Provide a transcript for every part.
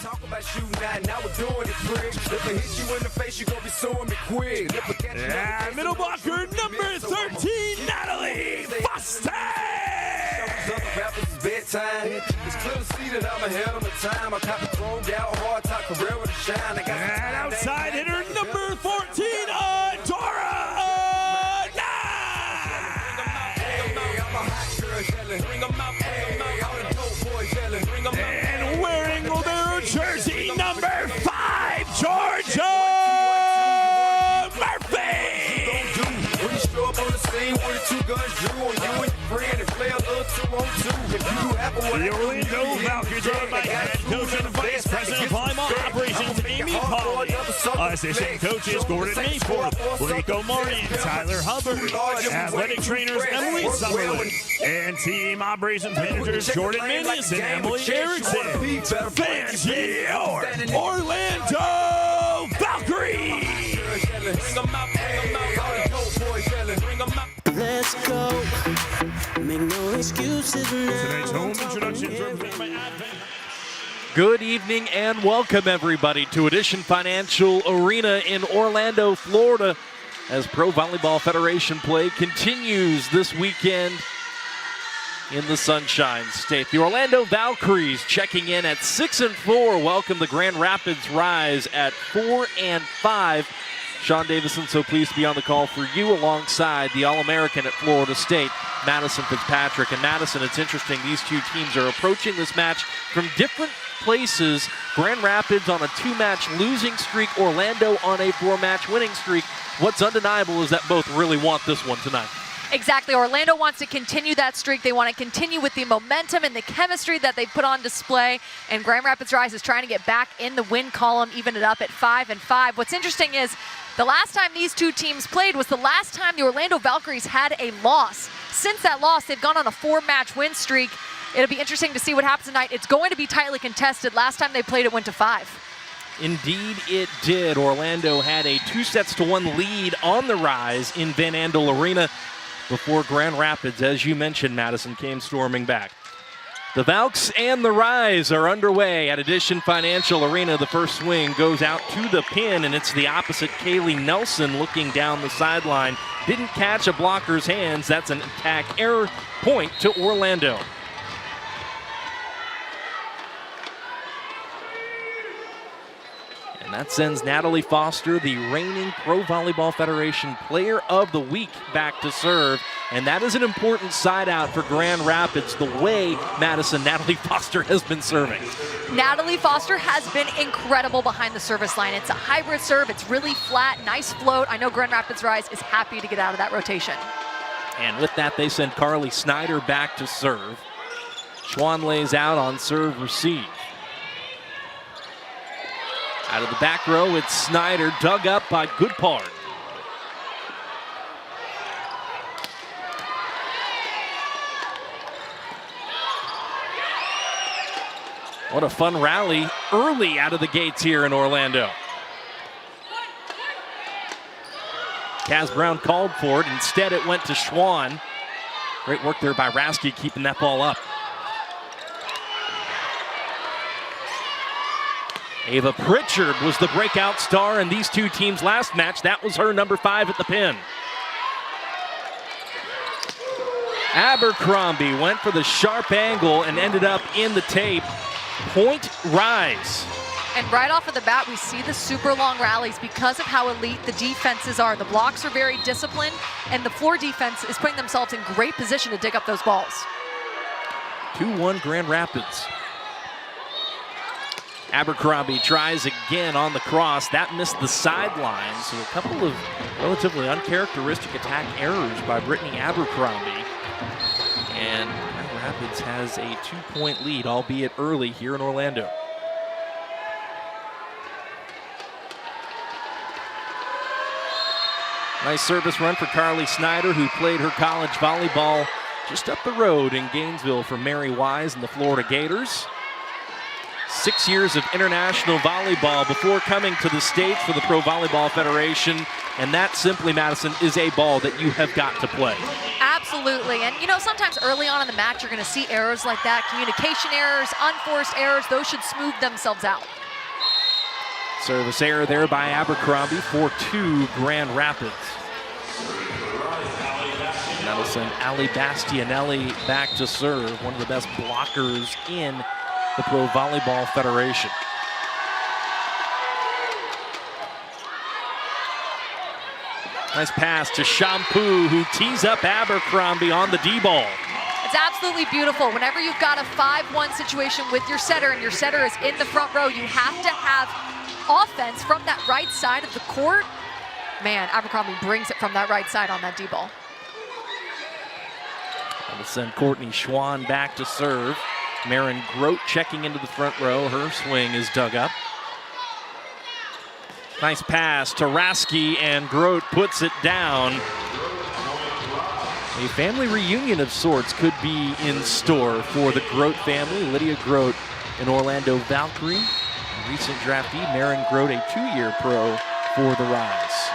talk about shooting that, now we're doing it quick. If I hit you in the face, you gon' be suing me quick. Yeah, middle blocker number 13, Natalie Foster. Bedtime. It's clear to see that I'm ahead of my time. I caught the thrown out hard, top career with a shine. And outside hitter number 14, Dora. And wearing their jersey number 5, Georgia Murphy. When you show up on the scene, one or two guns drew on you and your friend and play a little 2-on-2. If you happen The Orlando Valkyries are led by head coach and vice president of volleyball operations, Amy Polly. Assistant coaches, Gordon Mayforth, Rico Martin, Tyler Hubbard. Athletic trainers, Emily Summerlin. And team operations managers, Jordan Minnis and Emily Erickson. Fans, your Orlando Valkyries! Let's go. Make no excuses now. Tonight's home introductions represented by Advent. Good evening and welcome everybody to Edition Financial Arena in Orlando, Florida, as Pro Volleyball Federation play continues this weekend in the Sunshine State. The Orlando Valkyries checking in at 6-4, welcome the Grand Rapids Rise at 4-5. Sean Davison, so pleased to be on the call for you alongside the All-American at Florida State, Madison Fitzpatrick. And Madison, it's interesting, these two teams are approaching this match from different places. Grand Rapids on a 2-match losing streak, Orlando on a 4-match winning streak. What's undeniable is that both really want this one tonight. Exactly. Orlando wants to continue that streak. They want to continue with the momentum and the chemistry that they put on display. And Grand Rapids Rise is trying to get back in the win column, even it up at 5-5. What's interesting is the last time these two teams played was the last time the Orlando Valkyries had a loss. Since that loss, they've gone on a 4-match win streak. It'll be interesting to see what happens tonight. It's going to be tightly contested. Last time they played, it went to 5. Indeed it did. Orlando had a 2-1 lead on the Rise in Van Andel Arena before Grand Rapids, as you mentioned, Madison, came storming back. The Valks and the Rise are underway at Edition Financial Arena. The first swing goes out to the pin, and it's the opposite Kaylee Nelson looking down the sideline. Didn't catch a blocker's hands. That's an attack error, point to Orlando. And that sends Natalie Foster, the reigning Pro Volleyball Federation Player of the Week, back to serve. And that is an important side out for Grand Rapids, the way Natalie Foster has been serving. Natalie Foster has been incredible behind the service line. It's a hybrid serve. It's really flat, nice float. I know Grand Rapids Rise is happy to get out of that rotation. And with that, they send Carly Snyder back to serve. Schwann lays out on serve receive. Out of the back row, it's Snyder, dug up by Goodpart. What a fun rally early out of the gates here in Orlando. Kaz Brown called for it. Instead, it went to Schwann. Great work there by Rasky keeping that ball up. Ava Pritchard was the breakout star in these two teams' last match. That was her number 5 at the pin. Abercrombie went for the sharp angle and ended up in the tape. Point Rise. And right off of the bat, we see the super long rallies because of how elite the defenses are. The blocks are very disciplined, and the floor defense is putting themselves in great position to dig up those balls. 2-1 Grand Rapids. Abercrombie tries again on the cross. That missed the sideline, so a couple of relatively uncharacteristic attack errors by Brittany Abercrombie. And Grand Rapids has a 2-point lead, albeit early here in Orlando. Nice service run for Carly Snyder, who played her college volleyball just up the road in Gainesville for Mary Wise and the Florida Gators. 6 years of international volleyball before coming to the States for the Pro Volleyball Federation. And that simply, Madison, is a ball that you have got to play. Absolutely. And, you know, sometimes early on in the match, you're going to see errors like that. Communication errors, unforced errors, those should smooth themselves out. Service error there by Abercrombie, 4-2 Grand Rapids. That'll send Ali Bastianelli back to serve, one of the best blockers in the Pro Volleyball Federation. Nice pass to Shampoo, who tees up Abercrombie on the D-ball. It's absolutely beautiful. Whenever you've got a 5-1 situation with your setter and your setter is in the front row, you have to have offense from that right side of the court. Man, Abercrombie brings it from that right side on that D-ball. We'll send Courtney Schwann back to serve. Maren Grote checking into the front row. Her swing is dug up. Nice pass to Rasky, and Grote puts it down. A family reunion of sorts could be in store for the Grote family. Lydia Grote, an Orlando Valkyrie. A recent draftee, Maren Grote, a 2-year pro for the Rise.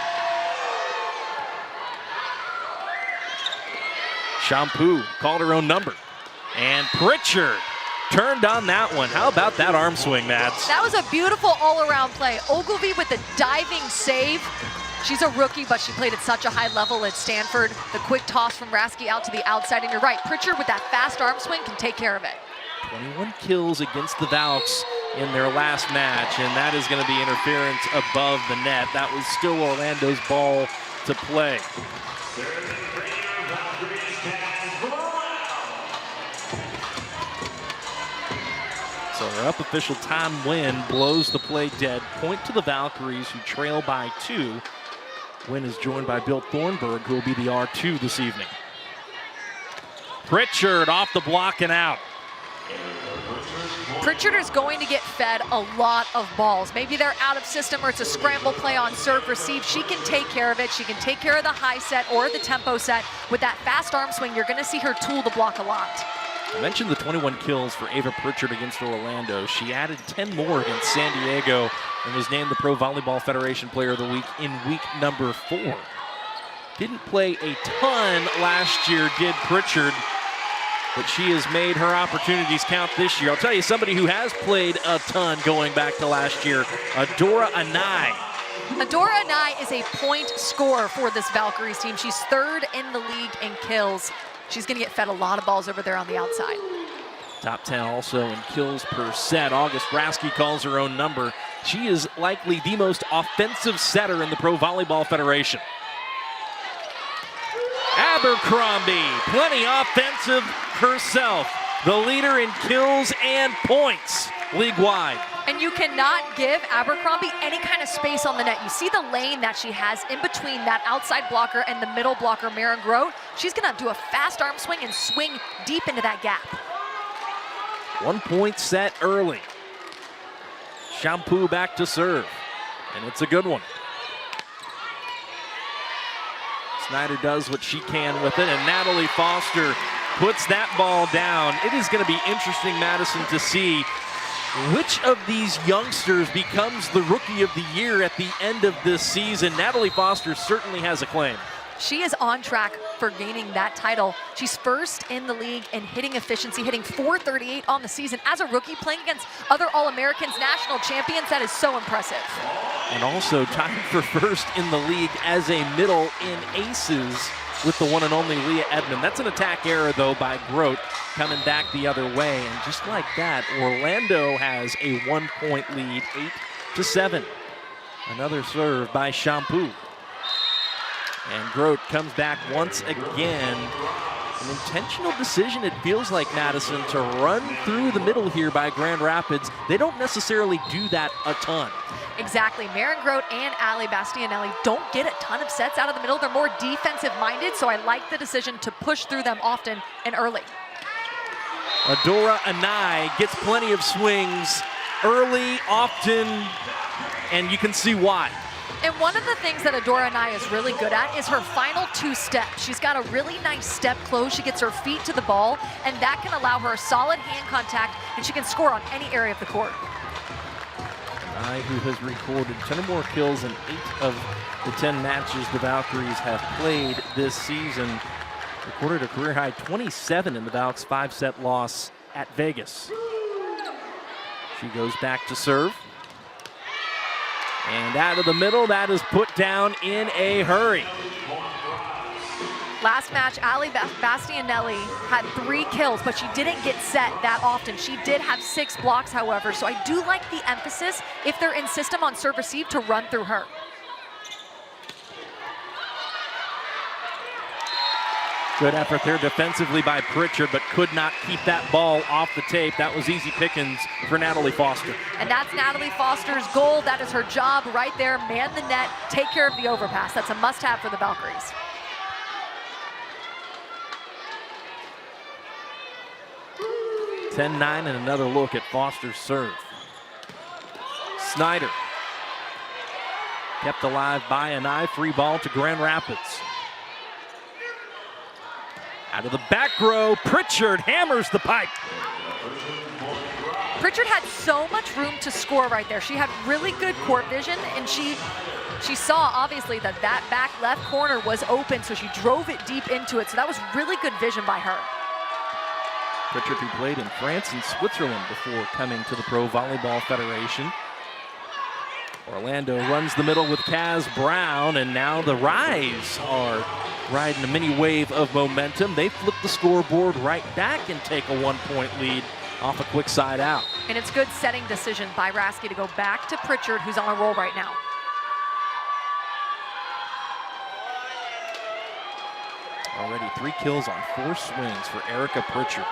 Shampoo called her own number. And Pritchard turned on that one. How about that arm swing, Mads? That was a beautiful all-around play. Ogilvy with the diving save. She's a rookie, but she played at such a high level at Stanford. The quick toss from Rasky out to the outside, and you're right, Pritchard with that fast arm swing can take care of it. 21 kills against the Valks in their last match, and that is going to be interference above the net. That was still Orlando's ball to play. So our up official Tom Wynn blows the play dead. Point to the Valkyries, who trail by 2. Wynn is joined by Bill Thornburg, who will be the R2 this evening. Pritchard off the block and out. Pritchard is going to get fed a lot of balls. Maybe they're out of system or it's a scramble play on serve receive. She can take care of it. She can take care of the high set or the tempo set. With that fast arm swing, you're going to see her tool the block a lot. I mentioned the 21 kills for Ava Pritchard against Orlando. She added 10 more against San Diego and was named the Pro Volleyball Federation Player of the Week in week number 4. Didn't play a ton last year, did Pritchard, but she has made her opportunities count this year. I'll tell you somebody who has played a ton going back to last year, Adora Anai. Adora Anai is a point scorer for this Valkyries team. She's 3rd in the league in kills. She's going to get fed a lot of balls over there on the outside. Top 10 also in kills per set. August Rasky calls her own number. She is likely the most offensive setter in the Pro Volleyball Federation. Abercrombie, plenty offensive herself. The leader in kills and points league-wide. And you cannot give Abercrombie any kind of space on the net. You see the lane that she has in between that outside blocker and the middle blocker, Maren Grote. She's going to do a fast arm swing and swing deep into that gap. 1 point set early. Shampoo back to serve, and it's a good one. Snyder does what she can with it, and Natalie Foster puts that ball down. It is going to be interesting, Madison, to see which of these youngsters becomes the Rookie of the Year at the end of this season. Natalie Foster certainly has a claim. She is on track for gaining that title. She's 1st in the league in hitting efficiency, hitting .438 on the season as a rookie, playing against other All-Americans, national champions. That is so impressive. And also tied for 1st in the league as a middle in aces with the one and only Leah Edmond. That's an attack error, though, by Grote, coming back the other way. And just like that, Orlando has a 1-point lead, 8-7. Another serve by Shampoo. And Grote comes back once again. An intentional decision, it feels like, Madison, to run through the middle here by Grand Rapids. They don't necessarily do that a ton. Exactly. Maren Grote and Ali Bastianelli don't get a ton of sets out of the middle. They're more defensive-minded, so I like the decision to push through them often and early. Adora Anai gets plenty of swings early, often, and you can see why. And one of the things that Adora Anai is really good at is her final 2 steps. She's got a really nice step close. She gets her feet to the ball, and that can allow her solid hand contact, and she can score on any area of the court. Anai, who has recorded 10 or more kills in 8 of the 10 matches the Valkyries have played this season, recorded a career-high 27 in the Valks' 5-set loss at Vegas. She goes back to serve. And out of the middle, that is put down in a hurry. Last match, Ali Bastianelli had 3 kills, but she didn't get set that often. She did have 6 blocks, however, so I do like the emphasis, if they're in system on serve receive, to run through her. Good effort there defensively by Pritchard, but could not keep that ball off the tape. That was easy pickings for Natalie Foster. And that's Natalie Foster's goal. That is her job right there. Man the net, take care of the overpass. That's a must-have for the Valkyries. (10-9) and another look at Foster's serve. Snyder kept alive by an eye. Free ball to Grand Rapids. Out of the back row, Pritchard hammers the pipe. Pritchard had so much room to score right there. She had really good court vision, and she saw, obviously, that back left corner was open, so she drove it deep into it. So that was really good vision by her. Pritchard, who played in France and Switzerland before coming to the Pro Volleyball Federation. Orlando runs the middle with Kaz Brown, and now the Rise are riding a mini wave of momentum. They flip the scoreboard right back and take a 1-point lead off a quick side out. And it's good setting decision by Rasky to go back to Pritchard, who's on a roll right now. Already 3 kills on 4 swings for Erica Pritchard.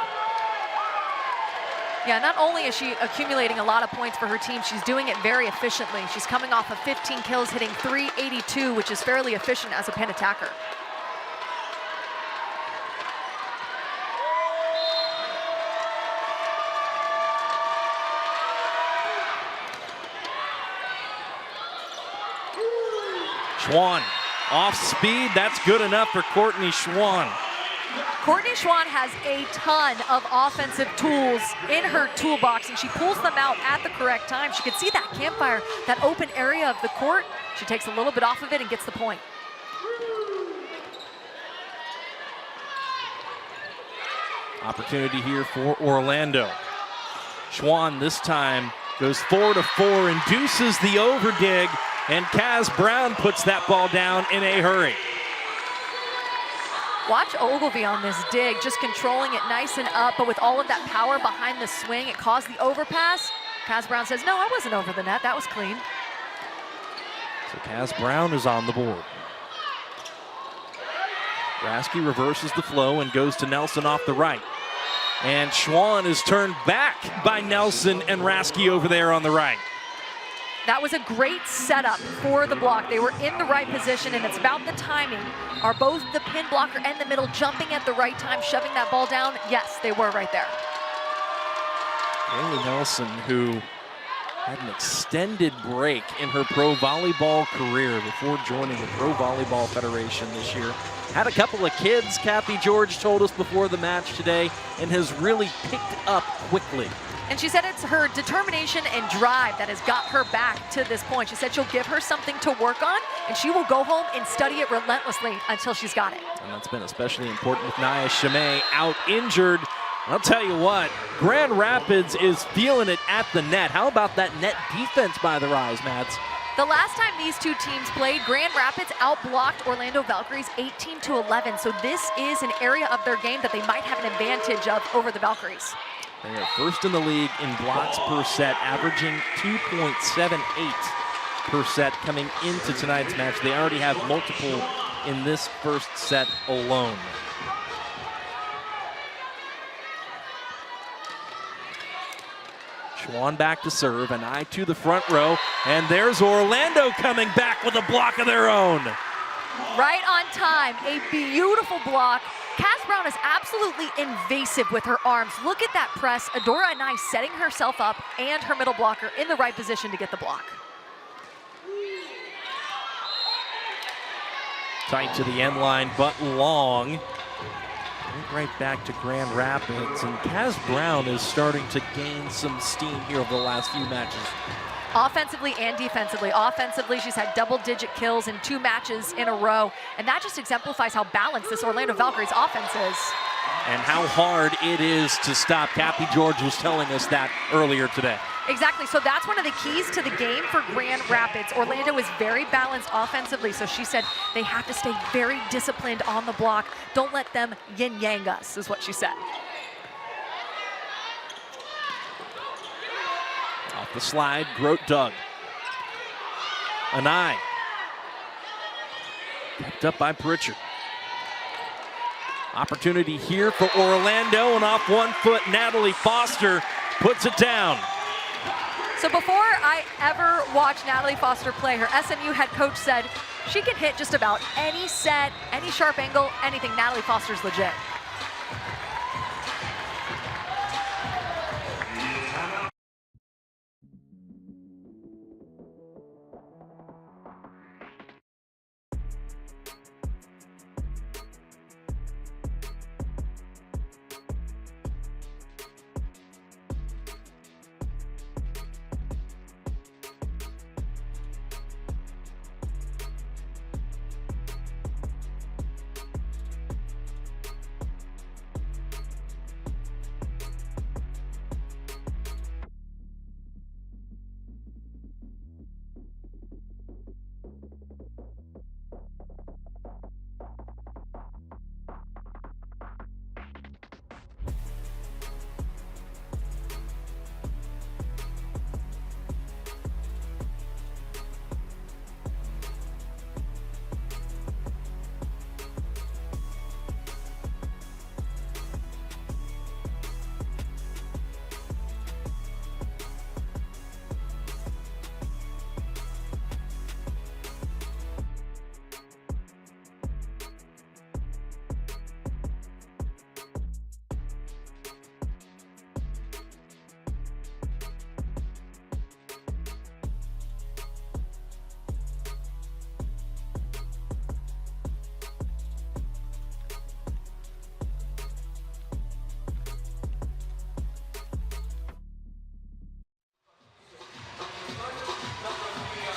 Yeah, not only is she accumulating a lot of points for her team, she's doing it very efficiently. She's coming off of 15 kills, hitting .382, which is fairly efficient as a pin attacker. Schwann off speed, that's good enough for Courtney Schwann. Courtney Schwann has a ton of offensive tools in her toolbox, and she pulls them out at the correct time. She could see that campfire, that open area of the court. She takes a little bit off of it and gets the point. Opportunity here for Orlando. Schwann this time goes 4-4, induces the overdig, and Kaz Brown puts that ball down in a hurry. Watch Ogilvie on this dig, just controlling it nice and up, but with all of that power behind the swing, it caused the overpass. Kaz Brown says, no, I wasn't over the net, that was clean. So Kaz Brown is on the board. Rasky reverses the flow and goes to Nelson off the right. And Schwann is turned back by Nelson and Rasky over there on the right. That was a great setup for the block. They were in the right position, and it's about the timing. Are both the pin blocker and the middle jumping at the right time, shoving that ball down? Yes, they were right there. Haley Nelson, who had an extended break in her pro volleyball career before joining the Pro Volleyball Federation this year. Had a couple of kids, Kathy George told us before the match today, and has really picked up quickly. And she said it's her determination and drive that has got her back to this point. She said she'll give her something to work on, and she will go home and study it relentlessly until she's got it. And that's been especially important with Nia Chimay out injured. I'll tell you what, Grand Rapids is feeling it at the net. How about that net defense by the Rise, Mads? The last time these two teams played, Grand Rapids outblocked Orlando Valkyries 18-11. So this is an area of their game that they might have an advantage of over the Valkyries. They are first in the league in blocks per set, averaging 2.78 per set coming into tonight's match. They already have multiple in this first set alone. Schwann back to serve, an eye to the front row, and there's Orlando coming back with a block of their own. Right on time, a beautiful block. Kaz Brown is absolutely invasive with her arms. Look at that press. Adora Nice setting herself up and her middle blocker in the right position to get the block. Tight to the end line, but long. Right back to Grand Rapids, and Kaz Brown is starting to gain some steam here over the last few matches. Offensively and defensively. Offensively, she's had double-digit kills in 2 matches in a row, and that just exemplifies how balanced this Orlando Valkyries offense is. And how hard it is to stop. Kathy George was telling us that earlier today. Exactly, so that's one of the keys to the game for Grand Rapids. Orlando is very balanced offensively, so she said they have to stay very disciplined on the block. Don't let them yin-yang us, is what she said. Off the slide, Grote dug. Anai. Kept up by Pritchard. Opportunity here for Orlando, and off 1 foot, Natalie Foster puts it down. So before I ever watched Natalie Foster play, her SMU head coach said she can hit just about any set, any sharp angle, anything. Natalie Foster's legit.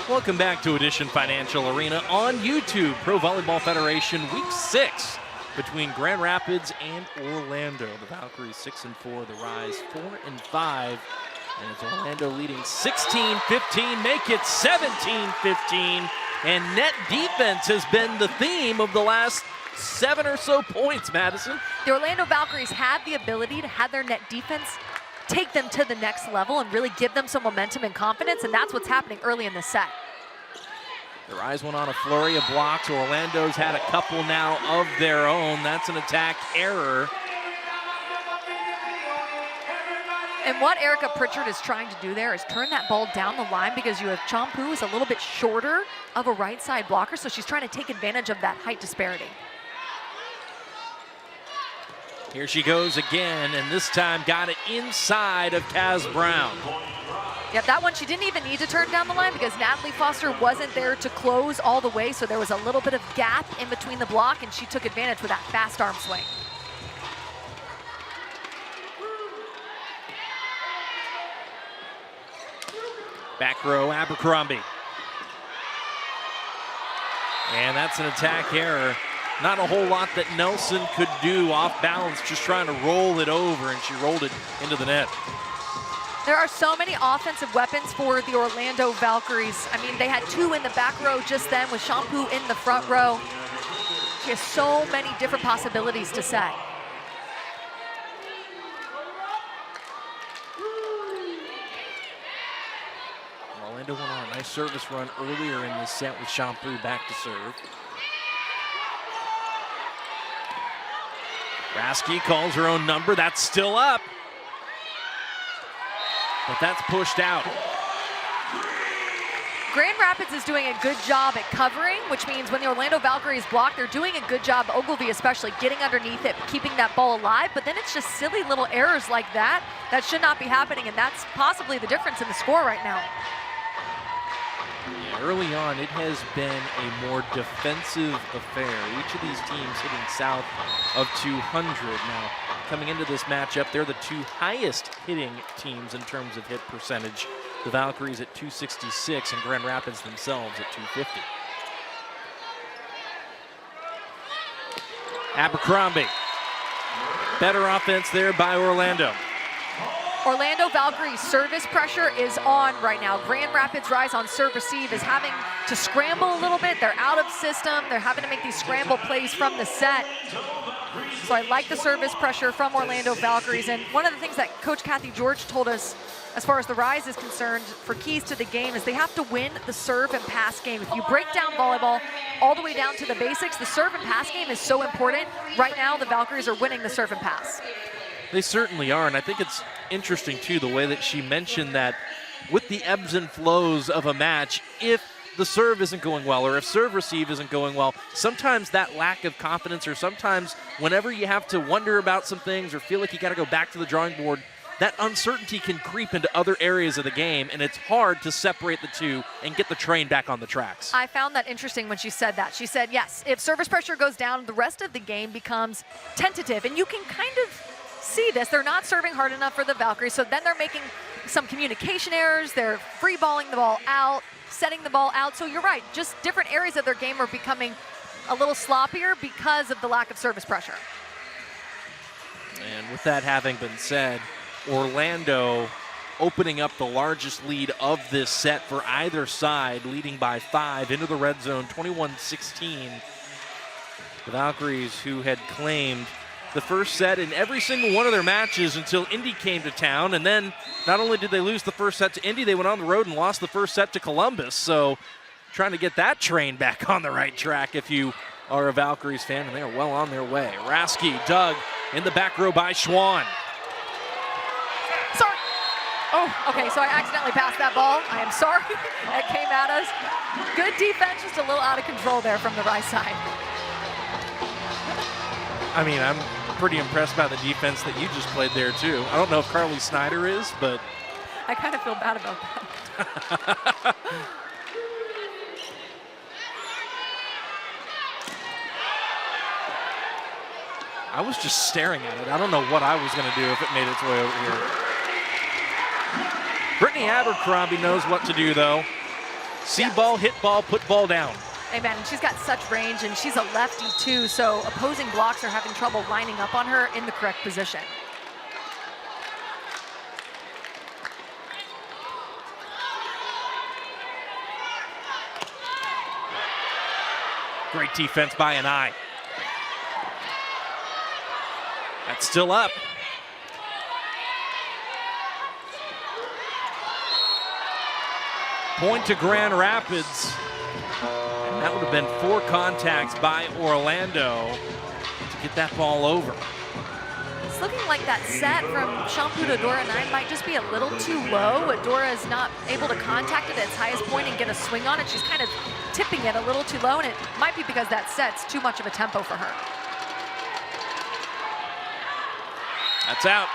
Welcome back to Edition Financial Arena on YouTube. Pro Volleyball Federation Week 6 between Grand Rapids and Orlando. The Valkyries 6-4, the Rise 4-5. And it's Orlando leading 16-15, make it 17-15. And net defense has been the theme of the last 7 or so points, Madison. The Orlando Valkyries had the ability to have their net defense take them to the next level and really give them some momentum and confidence, and that's what's happening early in the set. The Rise went on a flurry of blocks. Orlando's had a couple now of their own. That's an attack error. And what Erica Pritchard is trying to do there is turn that ball down the line, because you have Champu is a little bit shorter of a right side blocker, so she's trying to take advantage of that height disparity. Here she goes again, and this time got it inside of Kaz Brown. Yep, that one she didn't even need to turn down the line because Natalie Foster wasn't there to close all the way, so there was a little bit of gap in between the block, and she took advantage with that fast arm swing. Back row, Abercrombie. And that's an attack error. Not a whole lot that Nelson could do off balance, just trying to roll it over, and she rolled it into the net. There are so many offensive weapons for the Orlando Valkyries. I mean, they had 2 in the back row just then with Champu in the front row. She has so many different possibilities to set. Orlando went on a nice service run earlier in this set with Champu back to serve. Rasky calls her own number. That's still up. But that's pushed out. Grand Rapids is doing a good job at covering, which means when the Orlando Valkyries block, they're doing a good job, Ogilvie especially, getting underneath it, keeping that ball alive, but then it's just silly little errors like that that should not be happening, and that's possibly the difference in the score right now. Yeah, early on, it has been a more defensive affair. Each of these teams hitting south of 200. Now, coming into this matchup, they're the 2 highest hitting teams in terms of hit percentage. The Valkyries at 266 and Grand Rapids themselves at 250. Abercrombie. Better offense there by Orlando. Orlando Valkyries service pressure is on right now. Grand Rapids Rise on serve receive is having to scramble a little bit. They're out of system. They're having to make these scramble plays from the set. So I like the service pressure from Orlando Valkyries. And one of the things that Coach Kathy George told us as far as the Rise is concerned for keys to the game is they have to win the serve and pass game. If you break down volleyball all the way down to the basics, the serve and pass game is so important. Right now, the Valkyries are winning the serve and pass. They certainly are, and I think it's interesting, too, the way that she mentioned that with the ebbs and flows of a match, if the serve isn't going well or if serve receive isn't going well, sometimes that lack of confidence or sometimes whenever you have to wonder about some things or feel like you got to go back to the drawing board, that uncertainty can creep into other areas of the game, and it's hard to separate the two and get the train back on the tracks. I found that interesting when she said that. She said, yes, if service pressure goes down, the rest of the game becomes tentative, and you can kind of see this. They're not serving hard enough for the Valkyries, so then they're making some communication errors. They're free balling the ball out, setting the ball out. So you're right, just different areas of their game are becoming a little sloppier because of the lack of service pressure. And with that having been said, Orlando opening up the largest lead of this set for either side, leading by 5 into the red zone, 21-16. The Valkyries, who had claimed the first set in every single one of their matches until Indy came to town, and then not only did they lose the first set to Indy, they went on the road and lost the first set to Columbus. So trying to get that train back on the right track if you are a Valkyries fan, and they are well on their way. Rasky dug in the back row by Schwann. Sorry. Oh, okay, so I accidentally passed that ball. I am sorry. That came at us. Good defense, just a little out of control there from the right side. I mean, I'm pretty impressed by the defense that you just played there, too. I don't know if Carly Snyder is, but I kind of feel bad about that. I was just staring at it. I don't know what I was going to do if it made its way over here. Brittany Abercrombie knows what to do, though. See ball, hit ball, put ball down. Amen. She's got such range, and she's a lefty, too, so opposing blocks are having trouble lining up on her in the correct position. Great defense by Anai. That's still up. Point to Grand Rapids. And that would have been 4 contacts by Orlando to get that ball over. It's looking like that set from Shampoo to Dora 9 might just be a little too low. Dora is not able to contact it at its highest point and get a swing on it. She's kind of tipping it a little too low, and it might be because that set's too much of a tempo for her. That's out.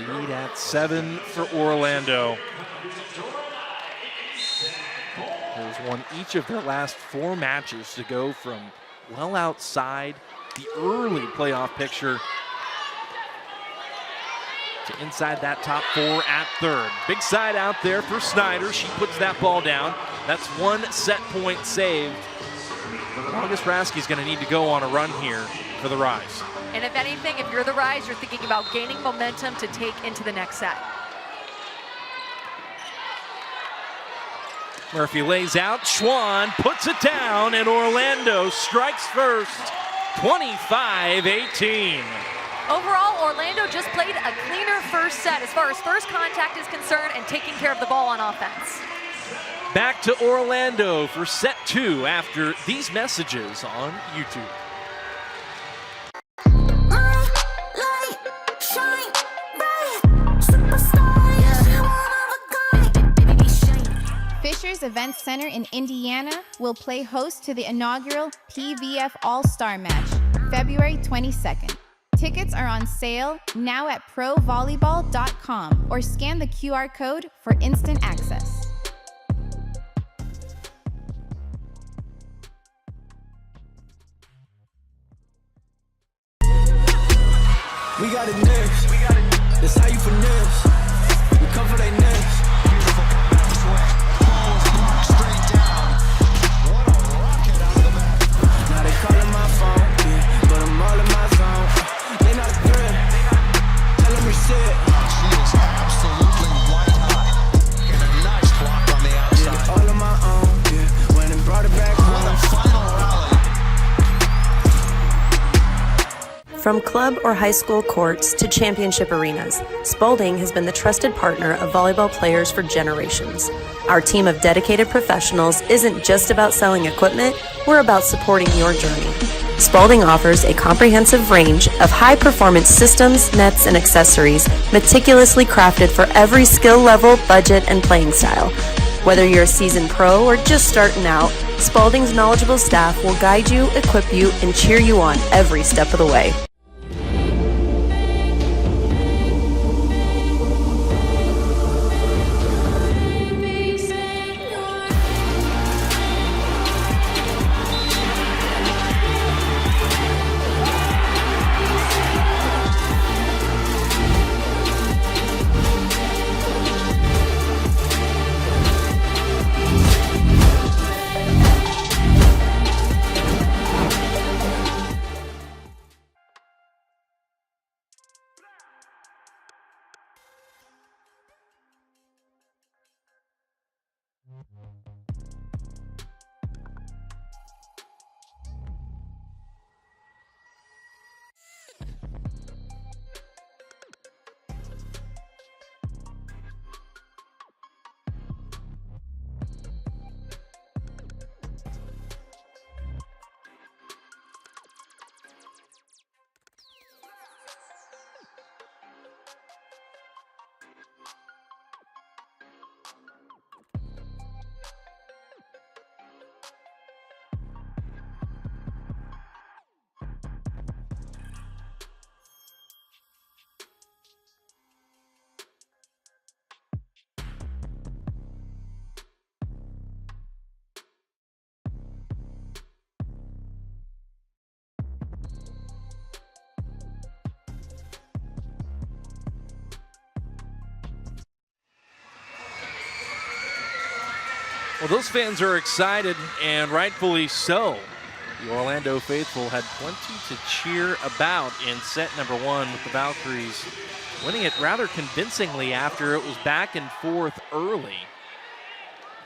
Lead at 7 for Orlando. There's won each of their last 4 matches to go from well outside the early playoff picture to inside that top 4 at 3rd. Big side out there for Snyder. She puts that ball down. That's 1 set point saved. August Rasky's going to need to go on a run here for the Rise. And if anything, if you're the Rise, you're thinking about gaining momentum to take into the next set. Murphy lays out, Schwann puts it down, and Orlando strikes first, 25-18. Overall, Orlando just played a cleaner first set as far as first contact is concerned and taking care of the ball on offense. Back to Orlando for set 2 after these messages on YouTube. Fisher's Event Center in Indiana will play host to the inaugural PVF All-Star Match, February 22nd. Tickets are on sale now at provolleyball.com or scan the QR code for instant access. We got it next. That's how you finesse. We come for they next. Beautiful bounce way. Pose block straight down. From club or high school courts to championship arenas, Spalding has been the trusted partner of volleyball players for generations. Our team of dedicated professionals isn't just about selling equipment, we're about supporting your journey. Spalding offers a comprehensive range of high-performance systems, nets, and accessories meticulously crafted for every skill level, budget, and playing style. Whether you're a seasoned pro or just starting out, Spalding's knowledgeable staff will guide you, equip you, and cheer you on every step of the way. Well, those fans are excited, and rightfully so. The Orlando faithful had plenty to cheer about in set number one, with the Valkyries winning it rather convincingly after it was back and forth early.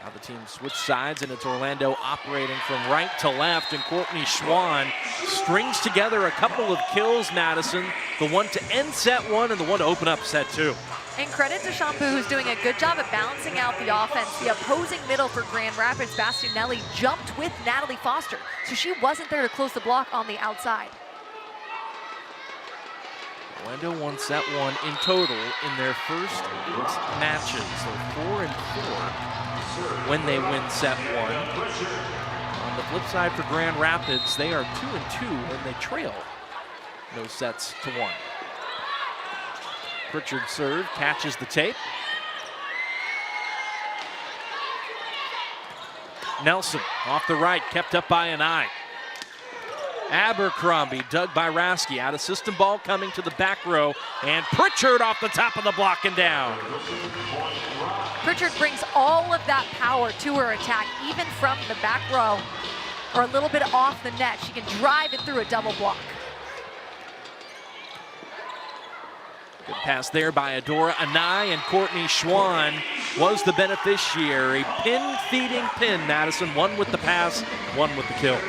Now the team switched sides, and it's Orlando operating from right to left, and Courtney Schwann strings together a couple of kills, Madison. The one to end set one and the one to open up set two. And credit to Shampoo, who's doing a good job at balancing out the offense. The opposing middle for Grand Rapids, Bastianelli, jumped with Natalie Foster, so she wasn't there to close the block on the outside. Orlando won set one in total in their first 8 matches. So 4-4 when they win set one. On the flip side for Grand Rapids, they are 2-2 when they trail those sets to 1. Pritchard serve, catches the tape. Nelson off the right, kept up by an eye. Abercrombie dug by Rasky. Out of system ball coming to the back row, and Pritchard off the top of the block and down. Pritchard brings all of that power to her attack, even from the back row or a little bit off the net. She can drive it through a double block. Good pass there by Adora Anai, and Courtney Schwann was the beneficiary. Pin-feeding pin, Madison. One with the pass, one with the kill.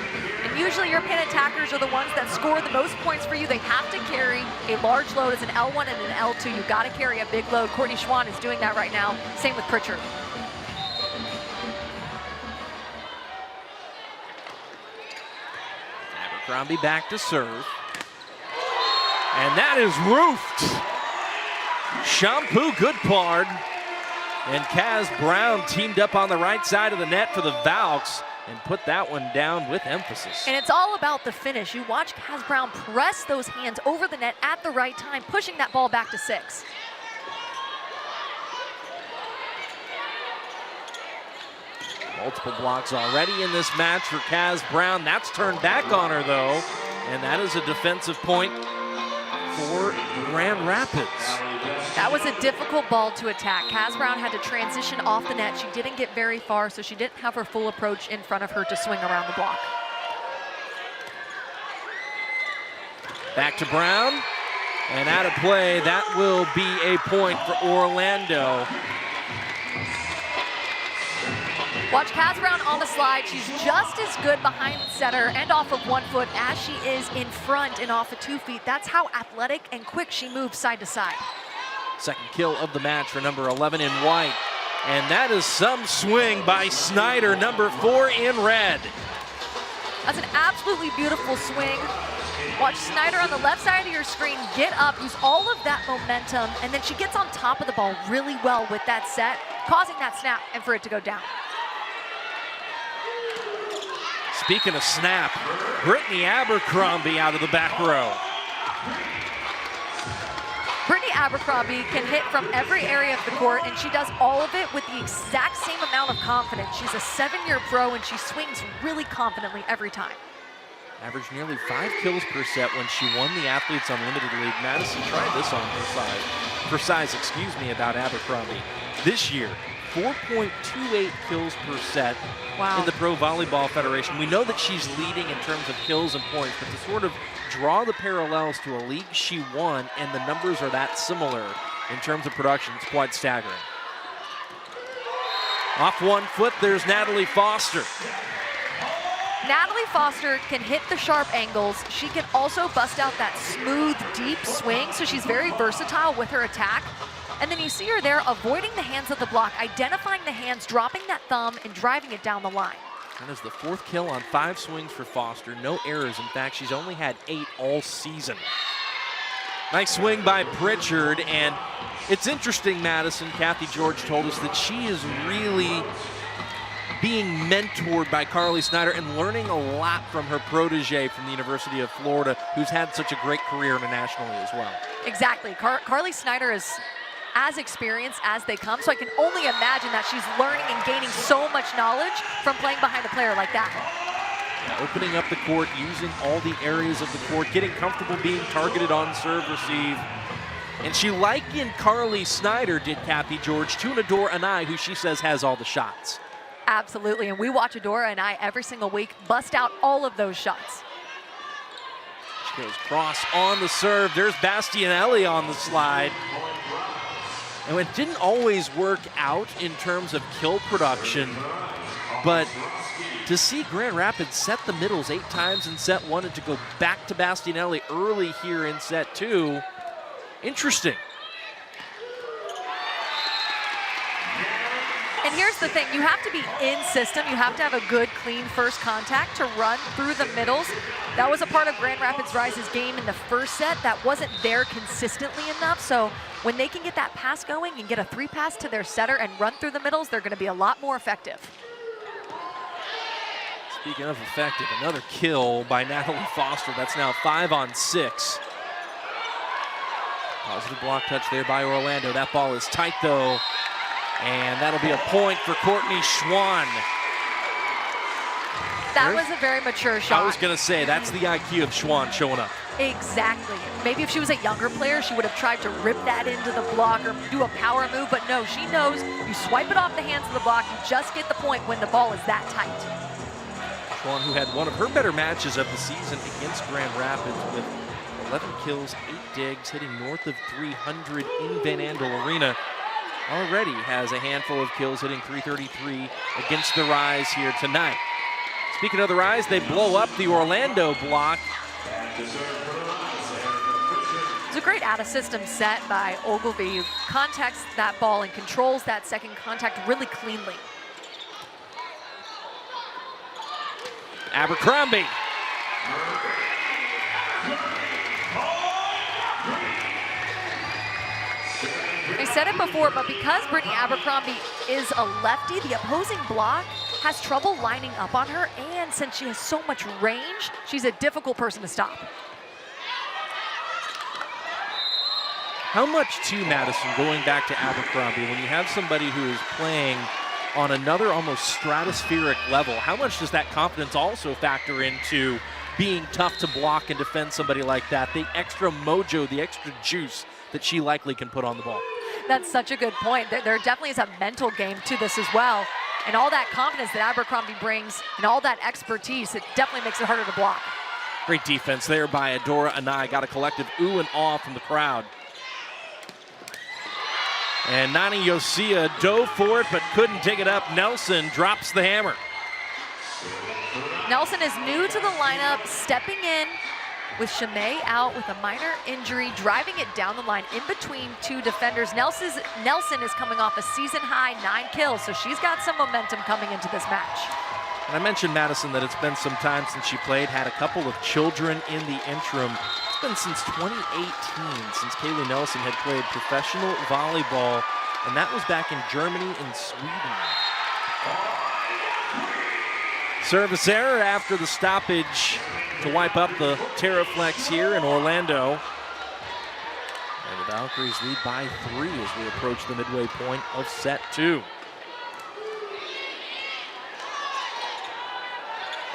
And usually your pin attackers are the ones that score the most points for you. They have to carry a large load as an L1 and an L2. You've got to carry a big load. Courtney Schwann is doing that right now. Same with Pritchard. Abercrombie back to serve. And that is roofed. Shampoo Goodpard and Kaz Brown teamed up on the right side of the net for the Valks and put that one down with emphasis. And it's all about the finish. You watch Kaz Brown press those hands over the net at the right time, pushing that ball back to 6. Multiple blocks already in this match for Kaz Brown. That's turned back on her, though, and that is a defensive point for Grand Rapids. That was a difficult ball to attack. Kaz Brown had to transition off the net. She didn't get very far, so she didn't have her full approach in front of her to swing around the block. Back to Brown, and out of play. That will be a point for Orlando. Watch Kaz Brown on the slide. She's just as good behind setter and off of 1 foot as she is in front and off of 2 feet. That's how athletic and quick she moves side to side. Second kill of the match for number 11 in white. And that is some swing by Snyder, number 4 in red. That's an absolutely beautiful swing. Watch Snyder on the left side of your screen get up, use all of that momentum, and then she gets on top of the ball really well with that set, causing that snap and for it to go down. Speaking of snap, Brittany Abercrombie out of the back row. Brittany Abercrombie can hit from every area of the court, and she does all of it with the exact same amount of confidence. She's a 7-year pro, and she swings really confidently every time. Averaged nearly 5 kills per set when she won the Athletes Unlimited League. Madison tried this on her size, about Abercrombie. This year, 4.28 kills per set in the Pro Volleyball Federation. We know that she's leading in terms of kills and points, but to sort of draw the parallels to a league she won and the numbers are that similar in terms of production, it's quite staggering. Off 1 foot, there's Natalie Foster. Natalie Foster can hit the sharp angles. She can also bust out that smooth, deep swing, so she's very versatile with her attack. And then you see her there avoiding the hands of the block, identifying the hands, dropping that thumb, and driving it down the line. That is the 4th kill on 5 swings for Foster. No errors. In fact, she's only had 8 all season. Nice swing by Pritchard. And it's interesting, Madison, Kathy George told us that she is really being mentored by Carly Snyder and learning a lot from her protege from the University of Florida, who's had such a great career internationally as well. Exactly. Carly Snyder is as experienced as they come, so I can only imagine that she's learning and gaining so much knowledge from playing behind a player like that. Opening up the court, using all the areas of the court, getting comfortable being targeted on serve, receive. And she likened Carly Snyder, did Kathy George, to Nador Anai, who she says has all the shots. Absolutely, and we watch Adora and I every single week bust out all of those shots. She goes cross on the serve. There's Bastianelli on the slide. And it didn't always work out in terms of kill production, but to see Grand Rapids set the middles 8 times in set 1 and to go back to Bastianelli early here in set 2, interesting. And here's the thing, you have to be in system, you have to have a good, clean first contact to run through the middles. That was a part of Grand Rapids Rise's game in the first set that wasn't there consistently enough, so when they can get that pass going and get a 3-pass to their setter and run through the middles, they're gonna be a lot more effective. Speaking of effective, another kill by Natalie Foster. That's now 5 on 6. Positive block touch there by Orlando. That ball is tight though. And that'll be a point for Courtney Schwann. That was a very mature shot. I was going to say, that's the IQ of Schwann showing up. Exactly. Maybe if she was a younger player, she would have tried to rip that into the block or do a power move, but no, she knows you swipe it off the hands of the block, you just get the point when the ball is that tight. Schwann, who had one of her better matches of the season against Grand Rapids with 11 kills, 8 digs, hitting north of 300 in Van Andel Arena. Already has a handful of kills, hitting 333 against the Rise here tonight. Speaking of the Rise, they blow up the Orlando block. It's a great out-of-system set by Ogilvy, who contacts that ball and controls that second contact really cleanly. Abercrombie. I said it before, but because Brittany Abercrombie is a lefty, the opposing block has trouble lining up on her, and since she has so much range, she's a difficult person to stop. How much too, Madison, going back to Abercrombie, when you have somebody who is playing on another almost stratospheric level, how much does that confidence also factor into being tough to block and defend somebody like that? The extra mojo, the extra juice that she likely can put on the ball. That's such a good point. There definitely is a mental game to this as well. And all that confidence that Abercrombie brings and all that expertise, it definitely makes it harder to block. Great defense there by Adora Anai. Got a collective ooh and awe from the crowd. And Nani Yosia dove for it but couldn't dig it up. Nelson drops the hammer. Nelson is new to the lineup, stepping in with Shimei out with a minor injury, driving it down the line in between two defenders. Nelson is coming off a season-high 9 kills, so she's got some momentum coming into this match. And I mentioned Madison that it's been some time since she played, had a couple of children in the interim. It's been since 2018 since Kaylee Nelson had played professional volleyball, and that was back in Germany and Sweden. Service error after the stoppage to wipe up the Terraflex here in Orlando. And the Valkyries lead by 3 as we approach the midway point of set 2.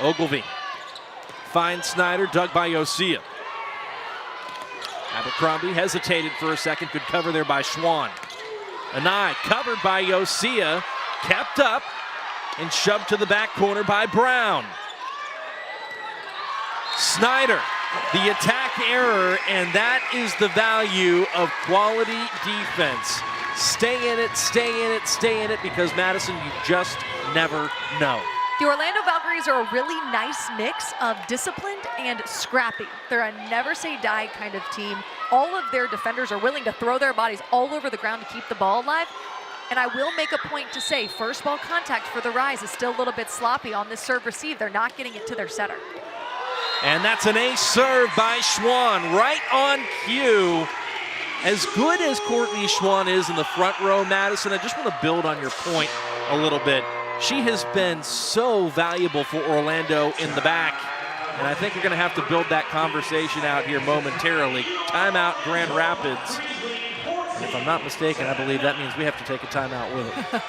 Ogilvy finds Snyder, dug by Yosia. Abercrombie hesitated for a second, good cover there by Schwann. Anai covered by Yosia, kept up, and shoved to the back corner by Brown. Snyder, the attack error, and that is the value of quality defense. Stay in it, stay in it, stay in it, because Madison, you just never know. The Orlando Valkyries are a really nice mix of disciplined and scrappy. They're a never say die kind of team. All of their defenders are willing to throw their bodies all over the ground to keep the ball alive. And I will make a point to say, first ball contact for the Rise is still a little bit sloppy on this serve receive. They're not getting it to their setter. And that's an ace serve by Schwann, right on cue. As good as Courtney Schwann is in the front row, Madison, I just want to build on your point a little bit. She has been so valuable for Orlando in the back. And I think we're going to have to build that conversation out here momentarily. Timeout, Grand Rapids. And if I'm not mistaken, I believe that means we have to take a timeout with it.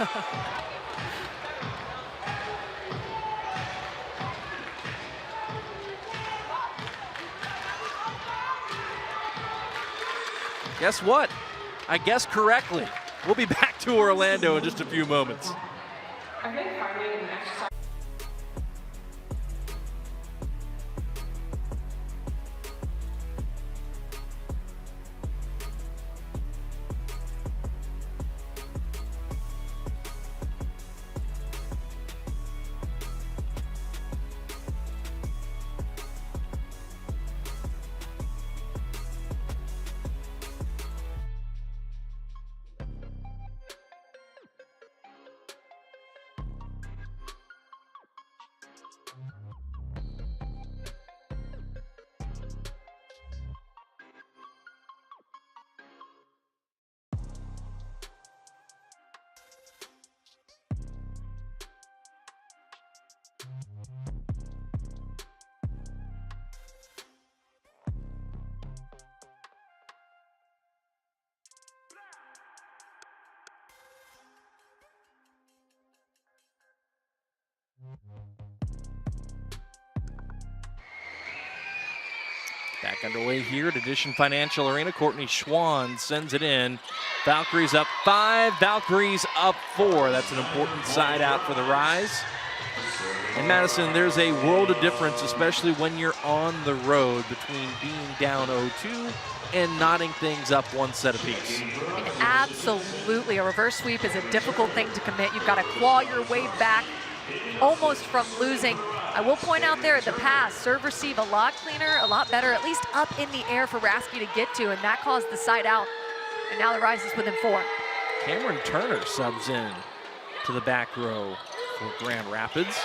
Guess what? I guessed correctly. We'll be back to Orlando in just a few moments. Back underway here at Edition Financial Arena. Courtney Schwann sends it in. Valkyries up 5, Valkyries up 4. That's an important side out for the Rise. And Madison, there's a world of difference, especially when you're on the road, between being down 0-2 and knotting things up one set apiece. I mean, absolutely. A reverse sweep is a difficult thing to commit. You've got to claw your way back almost from losing. I will point out there, the pass, serve receive a lot cleaner, a lot better, at least up in the air for Rasky to get to, and that caused the side out. And now the Rise is within 4. Cameron Turner subs in to the back row for Grand Rapids.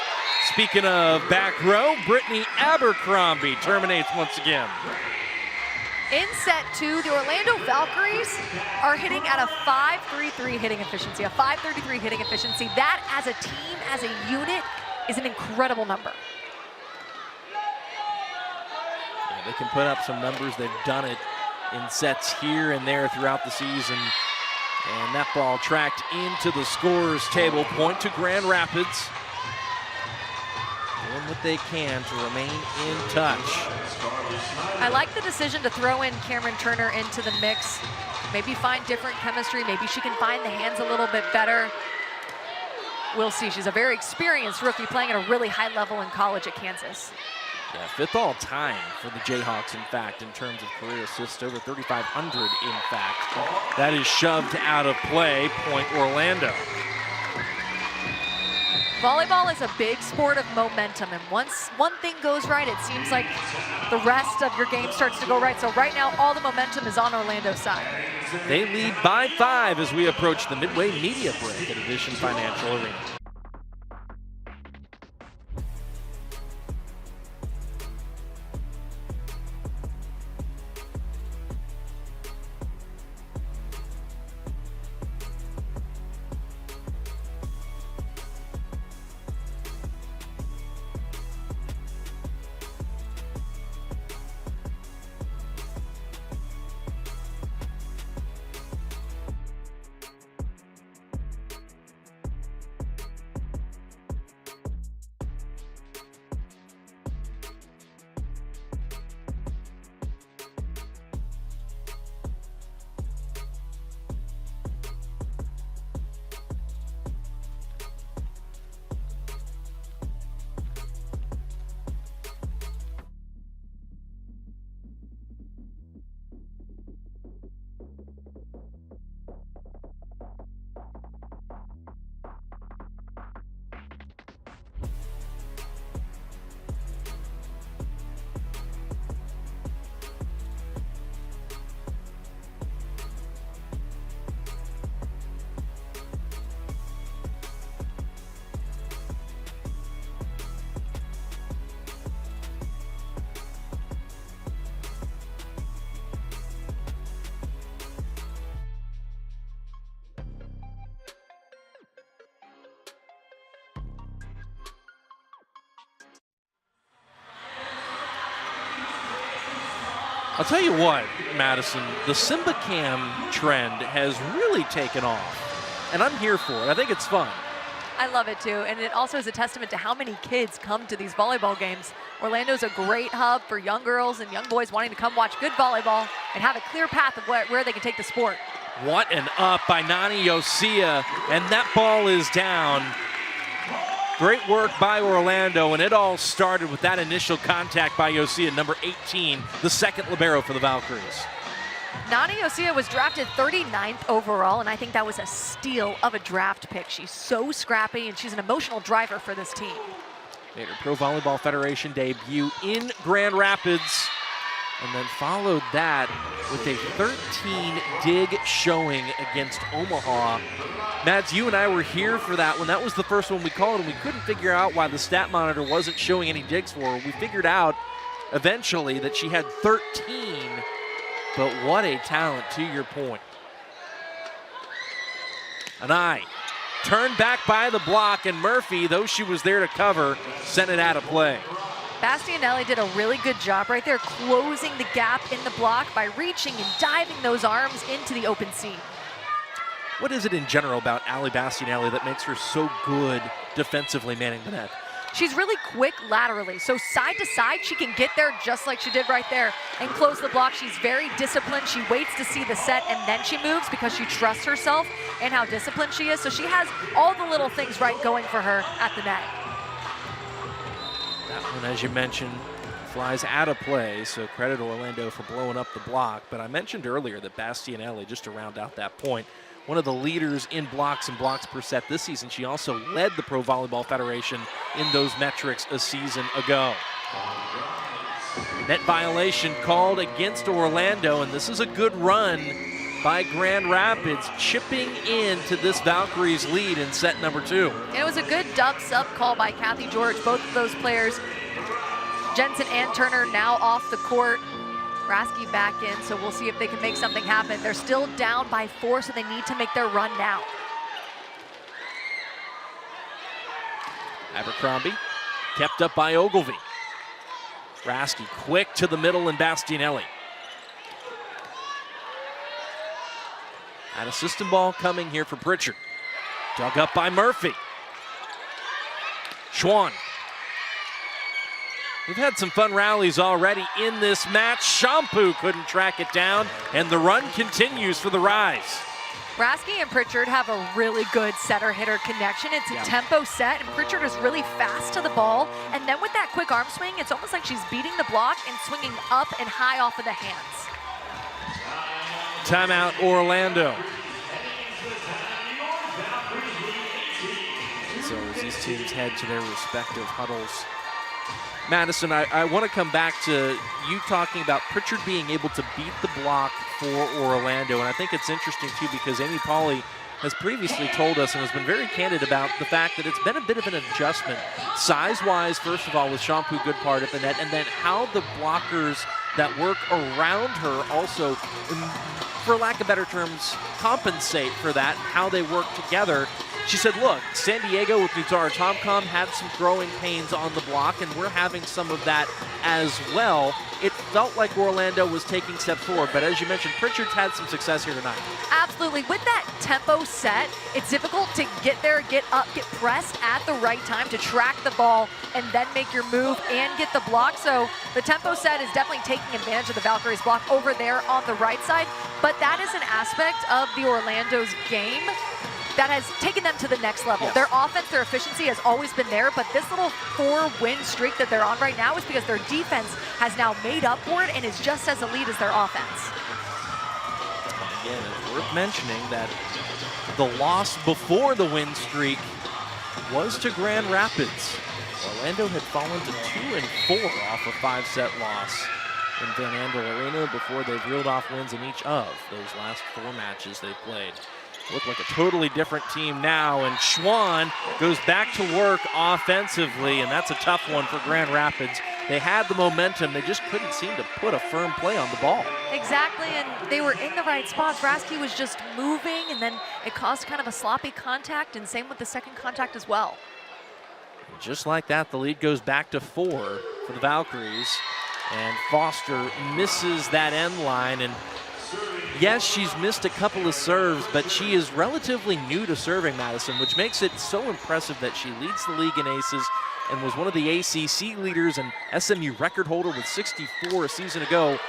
Speaking of back row, Brittany Abercrombie terminates once again. In set 2, the Orlando Valkyries are hitting at a 5.33 hitting efficiency, a 5.33 hitting efficiency. That, as a team, as a unit, is an incredible number. Yeah, they can put up some numbers. They've done it in sets here and there throughout the season. And that ball tracked into the scorer's table. Point to Grand Rapids. Doing what they can to remain in touch. I like the decision to throw in Cameron Turner into the mix. Maybe find different chemistry. Maybe she can find the hands a little bit better. We'll see. She's a very experienced rookie playing at a really high level in college at Kansas. Yeah, 5th all-time for the Jayhawks, in fact, in terms of career assists, over 3,500, in fact. That is shoved out of play, point Orlando. Volleyball is a big sport of momentum, and once one thing goes right, it seems like the rest of your game starts to go right. So right now, all the momentum is on Orlando's side. They lead by 5 as we approach the midway media break at Edition Financial Arena. I'll tell you what, Madison, the Simba Cam trend has really taken off, and I'm here for it. I think it's fun. I love it too, and it also is a testament to how many kids come to these volleyball games. Orlando's a great hub for young girls and young boys wanting to come watch good volleyball and have a clear path of where they can take the sport. What an up by Nani Yosia, and that ball is down. Great work by Orlando, and it all started with that initial contact by Yosia, number 18, the second libero for the Valkyries. Nani Yosia was drafted 39th overall, and I think that was a steal of a draft pick. She's so scrappy, and she's an emotional driver for this team. Made her Pro Volleyball Federation debut in Grand Rapids, and then followed that with a 13-dig showing against Omaha. Mads, you and I were here for that one. That was the first one we called, and we couldn't figure out why the stat monitor wasn't showing any digs for her. We figured out eventually that she had 13, but what a talent, to your point. Anai turned back by the block, and Murphy, though she was there to cover, sent it out of play. Bastianelli did a really good job right there, closing the gap in the block by reaching and diving those arms into the open seam. What is it in general about Ali Bastianelli that makes her so good defensively manning the net? She's really quick laterally, so side to side, she can get there just like she did right there and close the block. She's very disciplined. She waits to see the set and then she moves because she trusts herself and how disciplined she is. So she has all the little things right going for her at the net. That one, as you mentioned, flies out of play, so credit Orlando for blowing up the block. But I mentioned earlier that Bastianelli, just to round out that point, one of the leaders in blocks and blocks per set this season. She also led the Pro Volleyball Federation in those metrics a season ago. Net violation called against Orlando, and this is a good run by Grand Rapids, chipping into this Valkyries lead in set number 2. It was a good dub-sub call by Kathy George. Both of those players, Jensen and Turner, now off the court. Rasky back in, so we'll see if they can make something happen. They're still down by 4, so they need to make their run now. Abercrombie kept up by Ogilvy. Rasky quick to the middle, and Bastianelli. And a system ball coming here for Pritchard. Dug up by Murphy. Schwann. We've had some fun rallies already in this match. Shampoo couldn't track it down, and the run continues for the Rise. Rasky and Pritchard have a really good setter-hitter connection. It's a tempo set, and Pritchard is really fast to the ball. And then with that quick arm swing, it's almost like she's beating the block and swinging up and high off of the hands. Timeout, Orlando. So as these teams head to their respective huddles. Madison, I want to come back to you talking about Pritchard being able to beat the block for Orlando. And I think it's interesting, too, because Amy Pauley has previously told us and has been very candid about the fact that it's been a bit of an adjustment. Size-wise, first of all, with Shampoo Goodpart at the net, and then how the blockers that work around her also, for lack of better terms, compensate for that, how they work together. She said, look, San Diego with Nutara Tomcom had some growing pains on the block, and we're having some of that as well. It felt like Orlando was taking steps forward, but as you mentioned, Pritchard's had some success here tonight. Absolutely. With that tempo set, it's difficult to get there, get up, get pressed at the right time to track the ball and then make your move and get the block. So the tempo set is definitely taking advantage of the Valkyries block over there on the right side, but that is an aspect of the Orlando's game that has taken them to the next level. Their offense, their efficiency has always been there, but this little 4-win streak that they're on right now is because their defense has now made up for it and is just as elite as their offense. Again, it's worth mentioning that the loss before the win streak was to Grand Rapids. Orlando had fallen to 2-4 off a 5-set loss in Van Andel Arena before they've reeled off wins in each of those last 4 matches they've played. Look like a totally different team now, and Schwann goes back to work offensively, and that's a tough one for Grand Rapids. They had the momentum, they just couldn't seem to put a firm play on the ball. Exactly, and they were in the right spots. Rasky was just moving, and then it caused kind of a sloppy contact, and same with the second contact as well. Just like that, the lead goes back to 4 for the Valkyries, and Foster misses that end line, and yes, she's missed a couple of serves, but she is relatively new to serving, Madison, which makes it so impressive that she leads the league in aces and was one of the ACC leaders and SMU record holder with 64 a season ago.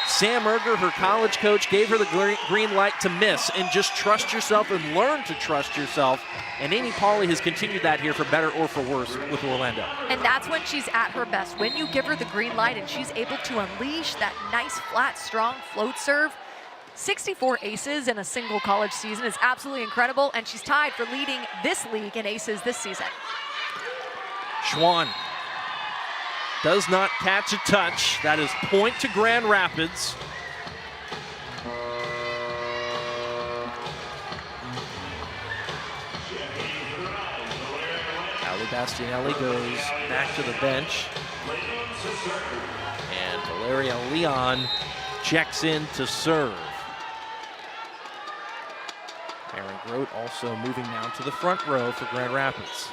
Sam Erger, her college coach, gave her the green light to miss and just trust yourself and learn to trust yourself. And Amy Pauley has continued that here for better or for worse with Orlando. And that's when she's at her best, when you give her the green light and she's able to unleash that nice, flat, strong float serve. 64 aces in a single college season is absolutely incredible, and she's tied for leading this league in aces this season. Schwann does not catch a touch. That is point to Grand Rapids. Ali Bastianelli goes back to the bench. And Valeria Leon checks in to serve. Aaron Grote also moving now to the front row for Grand Rapids.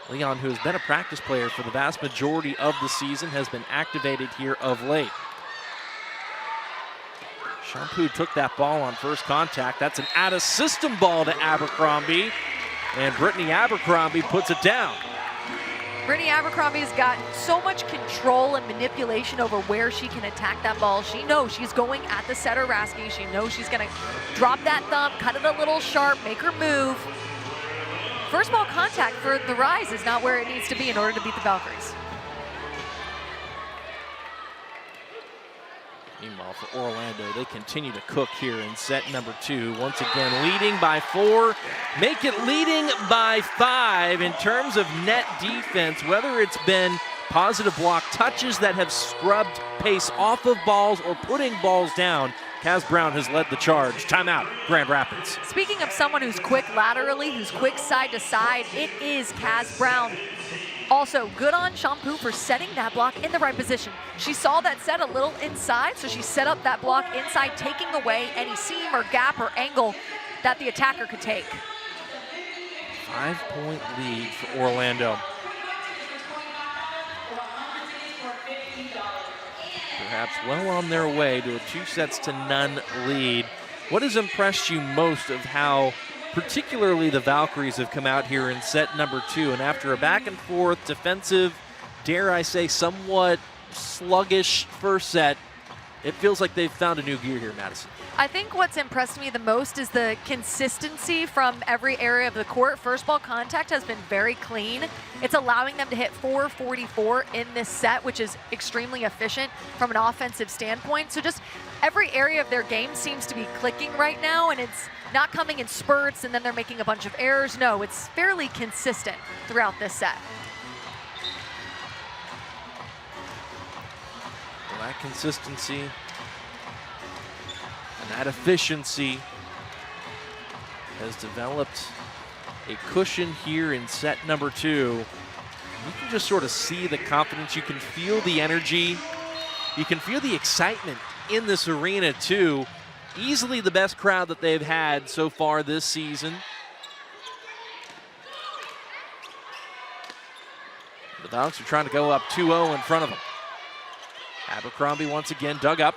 Leon, who has been a practice player for the vast majority of the season, has been activated here of late. Shampoo took that ball on first contact. That's an out-of-system ball to Abercrombie, and Brittany Abercrombie puts it down. Brittany Abercrombie's got so much control and manipulation over where she can attack that ball. She knows she's going at the setter Rasky. She knows she's gonna drop that thumb, cut it a little sharp, make her move. First ball contact for the Rise is not where it needs to be in order to beat the Valkyries. Meanwhile, for Orlando, they continue to cook here in set number 2. Once again, leading by 4, make it leading by 5 in terms of net defense, whether it's been positive block touches that have scrubbed pace off of balls or putting balls down. Kaz Brown has led the charge. Timeout, Grand Rapids. Speaking of someone who's quick laterally, who's quick side to side, it is Kaz Brown. Also, good on Shampoo for setting that block in the right position. She saw that set a little inside, so she set up that block inside, taking away any seam or gap or angle that the attacker could take. 5-point lead for Orlando. Perhaps well on their way to a 2-0 lead. What has impressed you most of how particularly the Valkyries have come out here in set number 2, and after a back and forth defensive, dare I say somewhat sluggish first set, it feels like they've found a new gear here, Madison. I think what's impressed me the most is the consistency from every area of the court. First ball contact has been very clean. It's allowing them to hit 444 in this set, which is extremely efficient from an offensive standpoint. So just every area of their game seems to be clicking right now, and it's not coming in spurts and then they're making a bunch of errors. No, it's fairly consistent throughout this set. Well, that consistency and that efficiency has developed a cushion here in set number 2. You can just sort of see the confidence. You can feel the energy. You can feel the excitement in this arena too. Easily the best crowd that they've had so far this season. The Valks are trying to go up 2-0 in front of them. Abercrombie once again dug up.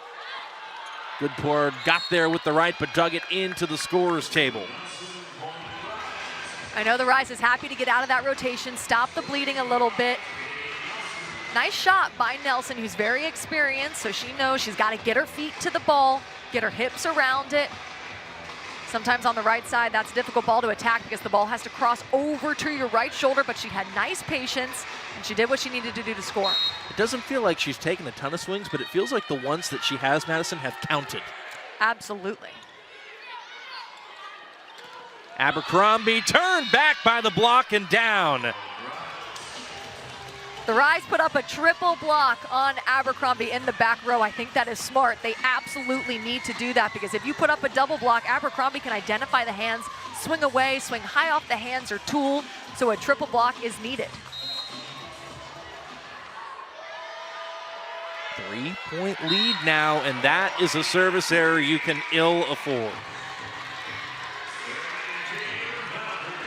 Good pour, got there with the right, but dug it into the scorer's table. I know the Rise is happy to get out of that rotation, stop the bleeding a little bit. Nice shot by Nelson, who's very experienced, so she knows she's got to get her feet to the ball, get her hips around it. Sometimes on the right side, that's a difficult ball to attack because the ball has to cross over to your right shoulder, but she had nice patience, and she did what she needed to do to score. It doesn't feel like she's taken a ton of swings, but it feels like the ones that she has, Madison, have counted. Absolutely. Abercrombie turned back by the block and down. The Rise put up a triple block on Abercrombie in the back row. I think that is smart. They absolutely need to do that because if you put up a double block, Abercrombie can identify the hands, swing away, swing high off the hands or tool, so a triple block is needed. 3-point lead now, and that is a service error you can ill afford.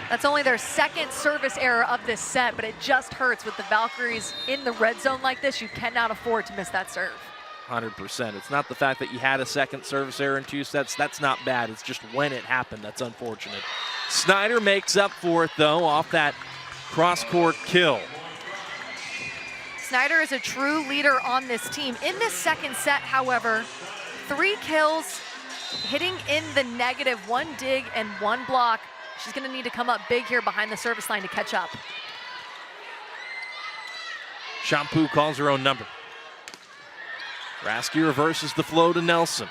That's only their second service error of this set, but it just hurts with the Valkyries in the red zone like this. You cannot afford to miss that serve. 100%. It's not the fact that you had a second service error in 2 sets. That's not bad. It's just when it happened that's unfortunate. Snyder makes up for it, though, off that cross-court kill. Snyder is a true leader on this team. In this second set, however, 3 kills, hitting in the negative, 1 dig and 1 block. She's going to need to come up big here behind the service line to catch up. Shampoo calls her own number. Rasky reverses the flow to Nelson.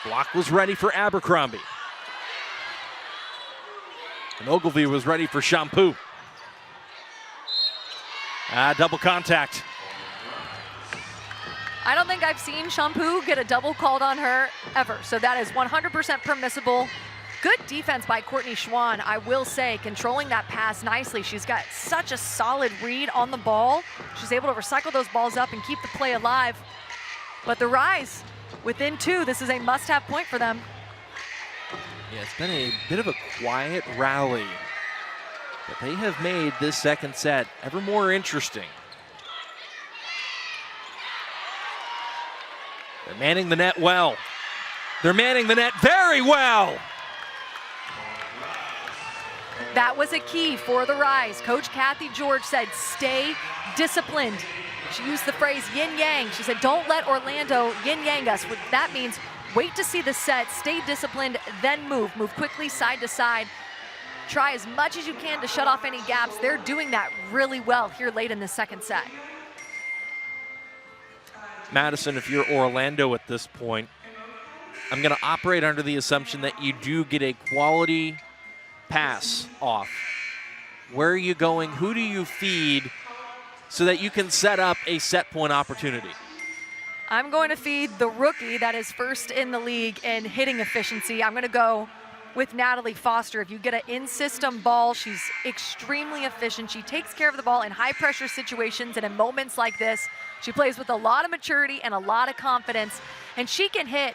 Block was ready for Abercrombie. And Ogilvie was ready for Shampoo. Double contact. I don't think I've seen Shampoo get a double called on her ever, so that is 100% permissible. Good defense by Courtney Schwann, I will say, controlling that pass nicely. She's got such a solid read on the ball. She's able to recycle those balls up and keep the play alive. But the Rise, within 2, this is a must-have point for them. Yeah, it's been a bit of a quiet rally, but they have made this second set ever more interesting. They're manning the net well. They're manning the net very well. That was a key for the Rise. Coach Kathy George said, stay disciplined. She used the phrase yin-yang. She said, don't let Orlando yin-yang us. What that means, wait to see the set, stay disciplined, then move. Move quickly side to side. Try as much as you can to shut off any gaps. They're doing that really well here late in the second set. Madison, if you're Orlando at this point, I'm going to operate under the assumption that you do get a quality pass off. Where are you going? Who do you feed so that you can set up a set point opportunity? I'm going to feed the rookie that is first in the league in hitting efficiency. I'm going to go with Natalie Foster. If you get an in-system ball, she's extremely efficient. She takes care of the ball in high-pressure situations, and in moments like this, she plays with a lot of maturity and a lot of confidence, and she can hit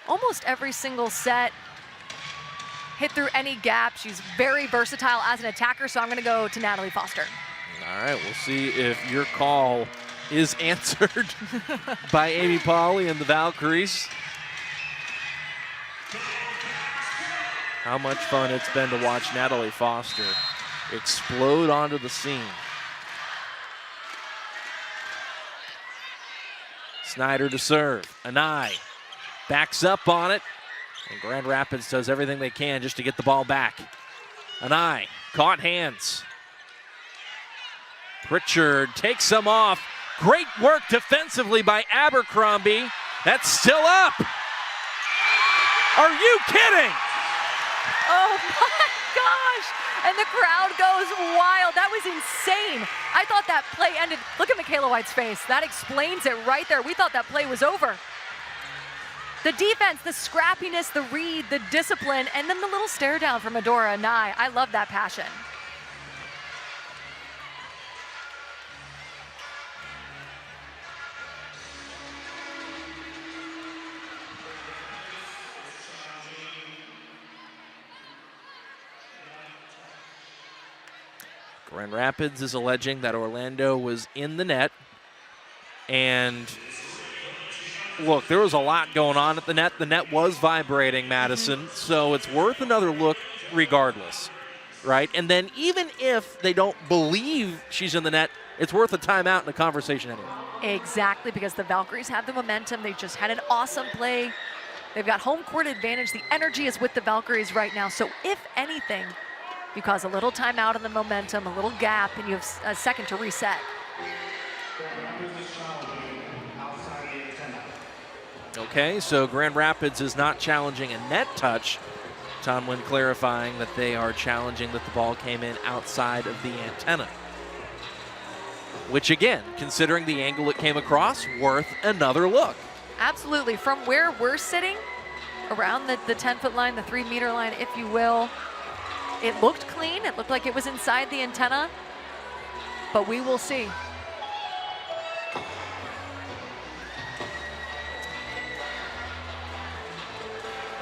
almost every single set, hit through any gap. She's very versatile as an attacker, so I'm going to go to Natalie Foster. All right, we'll see if your call is answered by Amy Pauley and the Valkyries. How much fun it's been to watch Natalie Foster explode onto the scene. Snyder to serve. Anai backs up on it. And Grand Rapids does everything they can just to get the ball back. Anai, caught hands. Pritchard takes some off. Great work defensively by Abercrombie. That's still up. Are you kidding? Oh my gosh. And the crowd goes wild. That was insane. I thought that play ended. Look at Michaela White's face. That explains it right there. We thought that play was over. The defense, the scrappiness, the read, the discipline, and then the little stare down from Adora Anai. I love that passion. Grand Rapids is alleging that Orlando was in the net. And look, there was a lot going on at the net. The net was vibrating, Madison, so it's worth another look regardless, right? And then even if they don't believe she's in the net, it's worth a timeout and a conversation anyway. Exactly, because the Valkyries have the momentum. They just had an awesome play. They've got home court advantage. The energy is with the Valkyries right now. So if anything, you cause a little timeout in the momentum, a little gap, and you have a second to reset. Okay, so Grand Rapids is not challenging a net touch. Tonwin clarifying that they are challenging that the ball came in outside of the antenna. Which again, considering the angle it came across, worth another look. Absolutely, from where we're sitting, around the 10-foot line, the 3-meter line, if you will, it looked clean. It looked like it was inside the antenna, but we will see.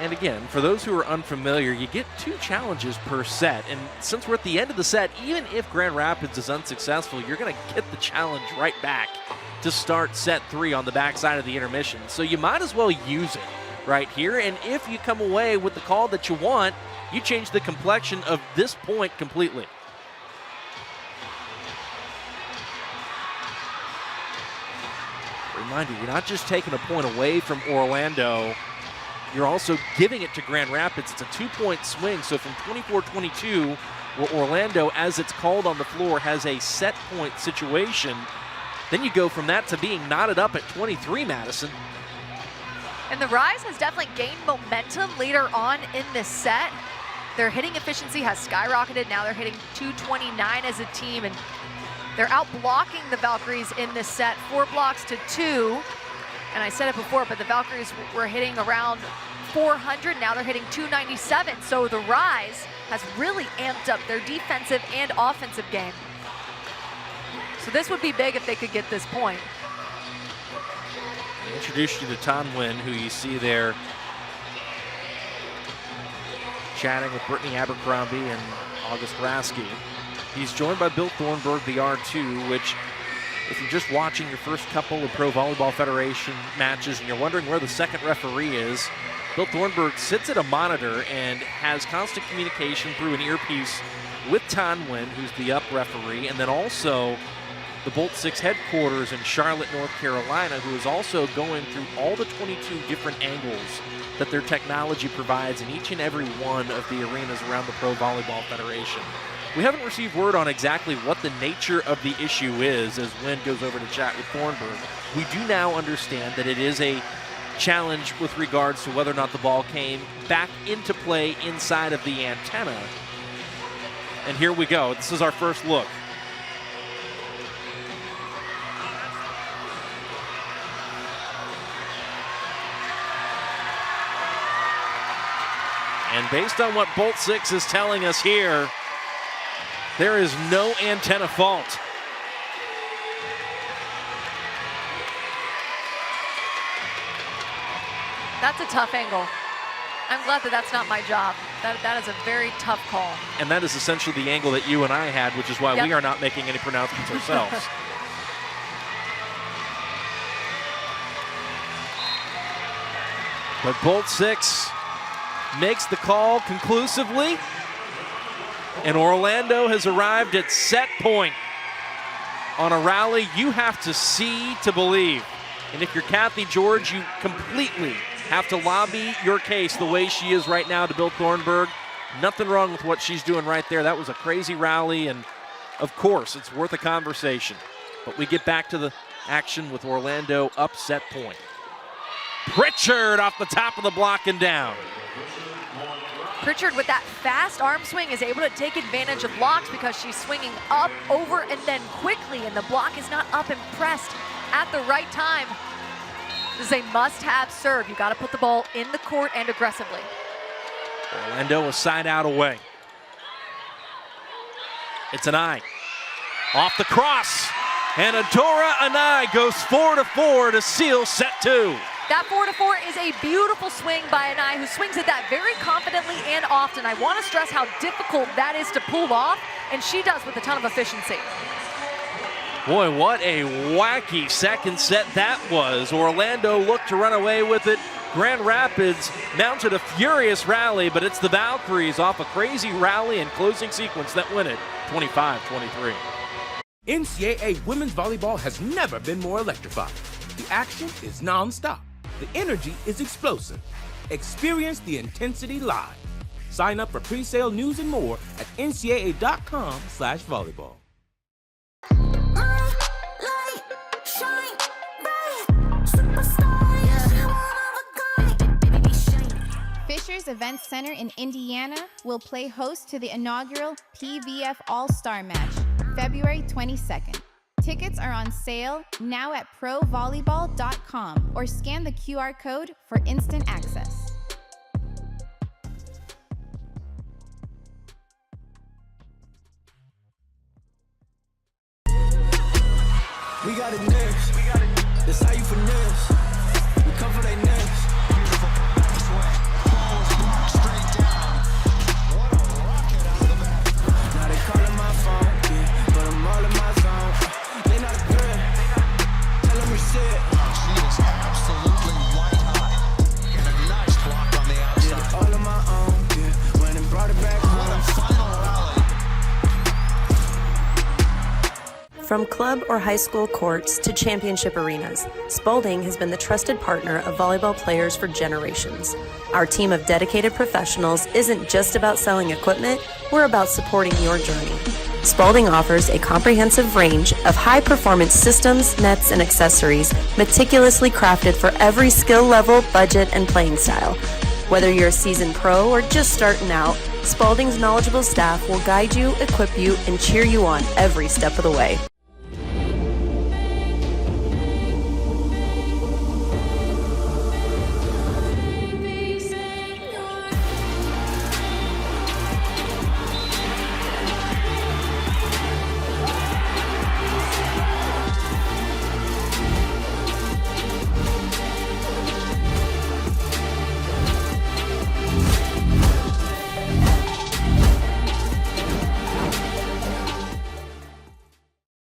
And again, for those who are unfamiliar, you get 2 challenges per set. And since we're at the end of the set, even if Grand Rapids is unsuccessful, you're going to get the challenge right back to start set 3 on the backside of the intermission. So you might as well use it right here. And if you come away with the call that you want, you change the complexion of this point completely. Reminder, you're not just taking a point away from Orlando, you're also giving it to Grand Rapids. It's a 2-point swing, so from 24-22, where Orlando, as it's called on the floor, has a set point situation, then you go from that to being knotted up at 23, Madison. And the Rise has definitely gained momentum later on in this set. Their hitting efficiency has skyrocketed. Now they're hitting 229 as a team, and they're out blocking the Valkyries in this set, 4 blocks to 2. And I said it before, but the Valkyries were hitting around 400. Now they're hitting 297. So the Rise has really amped up their defensive and offensive game. So this would be big if they could get this point. I introduced you to Tonwin, who you see there chatting with Brittany Abercrombie and August Rasky. He's joined by Bill Thornburg, the R2, which, if you're just watching your first couple of Pro Volleyball Federation matches and you're wondering where the second referee is, Bill Thornburg sits at a monitor and has constant communication through an earpiece with Tonwin, who's the up referee, and then also the Bolt 6 headquarters in Charlotte, North Carolina, who is also going through all the 22 different angles that their technology provides in each and every one of the arenas around the Pro Volleyball Federation. We haven't received word on exactly what the nature of the issue is as Wynn goes over to chat with Thornburg. We do now understand that it is a challenge with regards to whether or not the ball came back into play inside of the antenna. And here we go. This is our first look. And based on what Bolt 6 is telling us here, there is no antenna fault. That's a tough angle. I'm glad that that's not my job. That is a very tough call. And that is essentially the angle that you and I had, which is why we are not making any pronouncements ourselves. But Bolt 6 makes the call conclusively, and Orlando has arrived at set point on a rally you have to see to believe. And if you're Kathy George, you completely have to lobby your case the way she is right now to Bill Thornburg. Nothing wrong with what she's doing right there. That was a crazy rally, and of course, it's worth a conversation. But we get back to the action with Orlando up set point. Pritchard off the top of the block and down. Pritchard with that fast arm swing is able to take advantage of blocks because she's swinging up, over, and then quickly, and the block is not up and pressed at the right time. This is a must-have serve. You got to put the ball in the court and aggressively. Orlando a side out away. It's Anai. Off the cross. And Adora Anai goes 4-4 to seal set 2. That 4-4 is a beautiful swing by Anai, who swings at that very confidently and often. I want to stress how difficult that is to pull off, and she does with a ton of efficiency. Boy, what a wacky second set that was. Orlando looked to run away with it. Grand Rapids mounted a furious rally, but it's the Valkyries off a crazy rally and closing sequence that win it, 25-23. NCAA women's volleyball has never been more electrifying. The action is non-stop. The energy is explosive. Experience the intensity live. Sign up for pre-sale news and more at ncaa.com/volleyball. Fisher's Event Center in Indiana will play host to the inaugural PVF All-Star Match, February 22nd. Tickets are on sale now at provolleyball.com or scan the QR code for instant access. We got it next. That's how you finesse. We come for they next. Beautiful swing. Balls blocked straight down. What a rocket out of the back. Now they calling my phone, yeah, but I'm all in my zone. They not a threat. Tell them reset. She is absolutely white hot. And a nice block on the outside. Yeah, all on my own, yeah. Went and brought it back home. What a final rally. From club or high school courts to championship arenas, Spalding has been the trusted partner of volleyball players for generations. Our team of dedicated professionals isn't just about selling equipment, we're about supporting your journey. Spalding offers a comprehensive range of high-performance systems, nets, and accessories meticulously crafted for every skill level, budget, and playing style. Whether you're a seasoned pro or just starting out, Spalding's knowledgeable staff will guide you, equip you, and cheer you on every step of the way.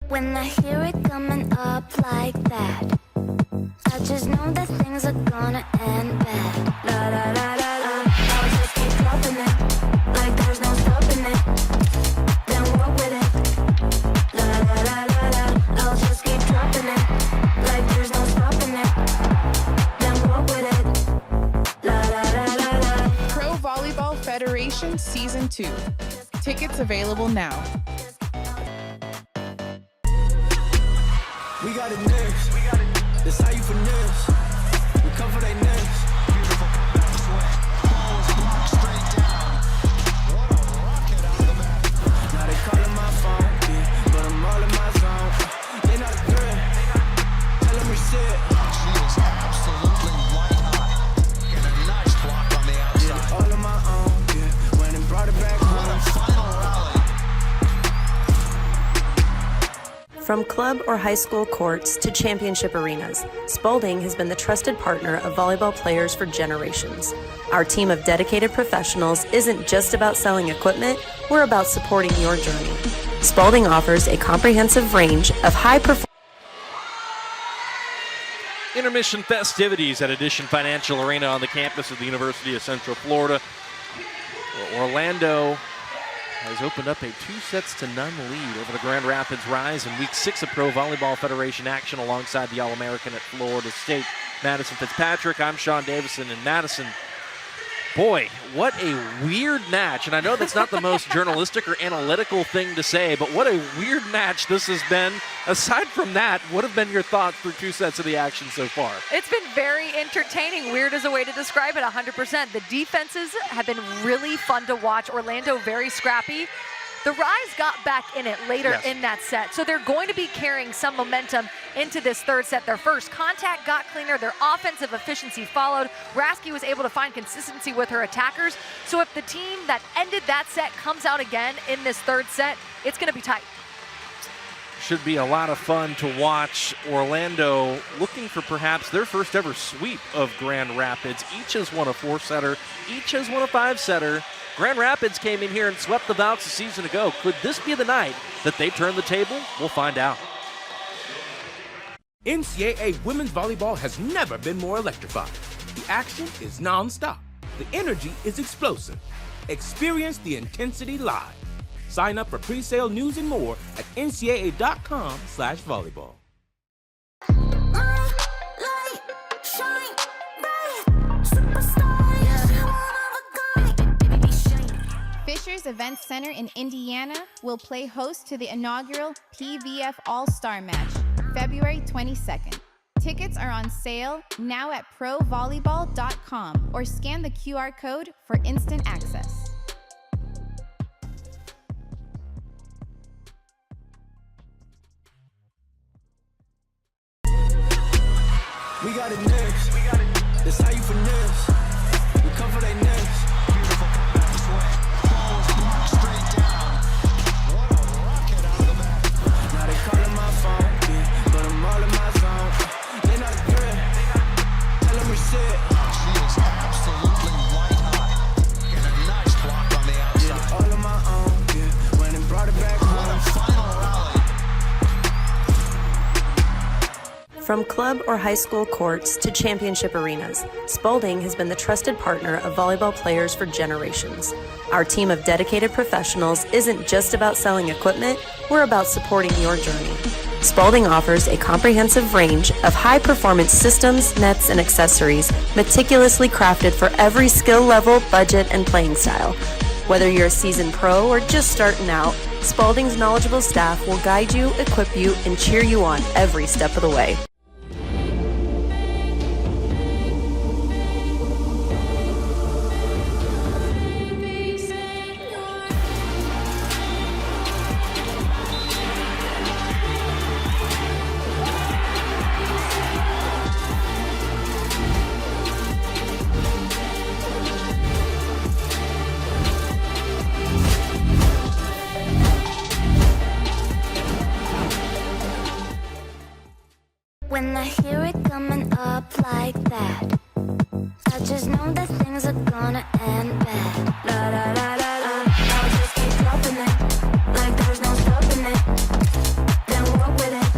When I hear it coming up like that, I just know that things are gonna end bad. La la la la la, I'll just keep dropping it, like there's no stopping it. Then walk with it. La la la la la, I'll just keep dropping it, like there's no stopping it. Then walk with it. La la la la la. Pro Volleyball Federation Season 2. Tickets available now. We got it next. That's how you finesse. We come for they next. Beautiful swing. Balls blocked straight down. What a rocket out of the back. Now they calling my phone, yeah, but I'm all in my zone. They not a threat. Tell them reset. She is absolutely white hot. And a nice block on the outside. Yeah, all on my own, yeah. Went and brought it back What a home. final rally. From club or high school courts to championship arenas, Spalding has been the trusted partner of volleyball players for generations. Our team of dedicated professionals isn't just about selling equipment, we're about supporting your journey. Spalding offers a comprehensive range of high-performance Intermission festivities at Edition Financial Arena on the campus of the University of Central Florida. Orlando has opened up a 2-0 lead over the Grand Rapids Rise in week 6 of Pro Volleyball Federation action alongside the All-American at Florida State, Madison Fitzpatrick. I'm Sean Davison, and Madison, boy, what a weird match. And I know that's not the most journalistic or analytical thing to say, but what a weird match this has been. Aside from that, what have been your thoughts through 2 sets of the action so far? It's been very entertaining. Weird is a way to describe it, 100%. The defenses have been really fun to watch. Orlando very scrappy. The Rise got back in it later in that set, so they're going to be carrying some momentum into this third set. Their first contact got cleaner, their offensive efficiency followed. Rasky was able to find consistency with her attackers, so if the team that ended that set comes out again in this third set, it's going to be tight. Should be a lot of fun to watch. Orlando looking for perhaps their first ever sweep of Grand Rapids. Each has won a 4-setter, each has won a 5-setter. Grand Rapids came in here and swept the Valks a season ago. Could this be the night that they turn the table? We'll find out. NCAA women's volleyball has never been more electrifying. The action is non-stop. The energy is explosive. Experience the intensity live. Sign up for pre-sale news and more at ncaa.com/volleyball. Fisher's Event Center in Indiana will play host to the inaugural PVF All-Star Match, February 22nd. Tickets are on sale now at provolleyball.com or scan the QR code for instant access. We got it next. That's how you finesse. We come for they next. Beautiful comeback swing. Ball was blocked straight down. What a rocket out of the back. Now they calling my phone, but I'm all in my zone. They not a threat. Tell them reset. She is absolutely white hot. And a nice block on the outside. All on my own, when they brought it back What a home. final rally. From club or high school courts to championship arenas, Spalding has been the trusted partner of volleyball players for generations. Our team of dedicated professionals isn't just about selling equipment, we're about supporting your journey. Spalding offers a comprehensive range of high-performance systems, nets, and accessories meticulously crafted for every skill level, budget, and playing style. Whether you're a seasoned pro or just starting out, Spalding's knowledgeable staff will guide you, equip you, and cheer you on every step of the way. When I hear it coming up like that, I just know that things are gonna end bad. La la la la la. I'll just keep dropping it, like there's no stopping it. Then walk with it.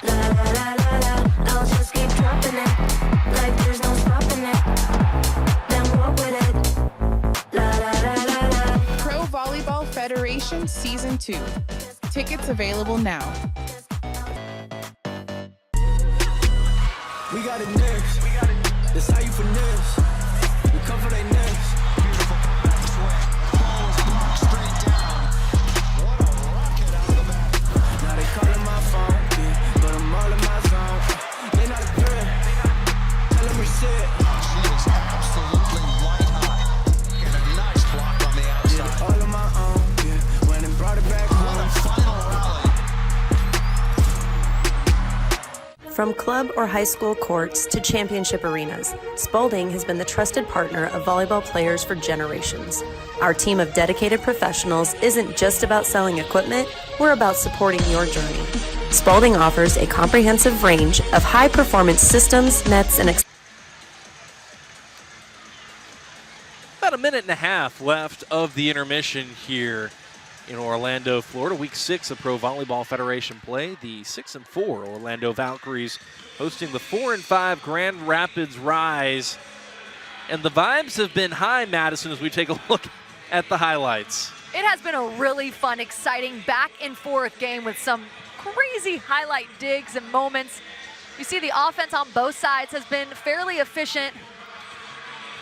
La la la la la. I'll just keep dropping it, like there's no stopping it. Then walk with it. La la la la la. Pro Volleyball Federation Season 2. Tickets available now. We got it next. That's how you finesse. We come for they next. Beautiful comeback swing. Ball was blocked straight down. What a rocket out of the back. Now they calling my phone, but I'm all in my zone. They not a threat. Tell them reset. She is absolutely white hot. And a nice block on the outside. All on my own, when they brought it back What home. a final rally. From club or high school courts to championship arenas, Spalding has been the trusted partner of volleyball players for generations. Our team of dedicated professionals isn't just about selling equipment, we're about supporting your journey. Spalding offers a comprehensive range of high-performance systems, nets, and About a minute and a half left of the intermission here in Orlando, Florida. Week 6 of Pro Volleyball Federation play. The 6-4 Orlando Valkyries hosting the 4-5 Grand Rapids Rise. And the vibes have been high, Madison, as we take a look at the highlights. It has been a really fun, exciting back and forth game with some crazy highlight digs and moments. You see the offense on both sides has been fairly efficient.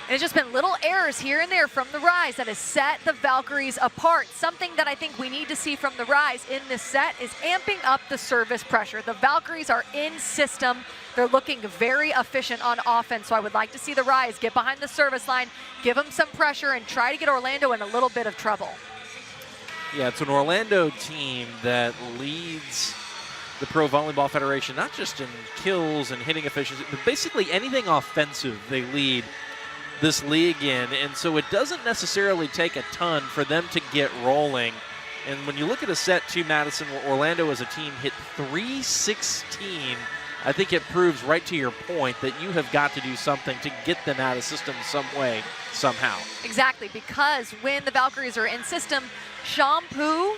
And it's just been little errors here and there from the Rise that has set the Valkyries apart. Something that I think we need to see from the Rise in this set is amping up the service pressure. The Valkyries are in system. They're looking very efficient on offense, so I would like to see the Rise get behind the service line, give them some pressure, and try to get Orlando in a little bit of trouble. Yeah, it's an Orlando team that leads the Pro Volleyball Federation, not just in kills and hitting efficiency, but basically anything offensive they lead this league in. And so it doesn't necessarily take a ton for them to get rolling. And when you look at a set to Madison, where Orlando as a team hit 316, I think it proves right to your point that you have got to do something to get them out of system some way, somehow. Exactly, because when the Valkyries are in system, Shampoo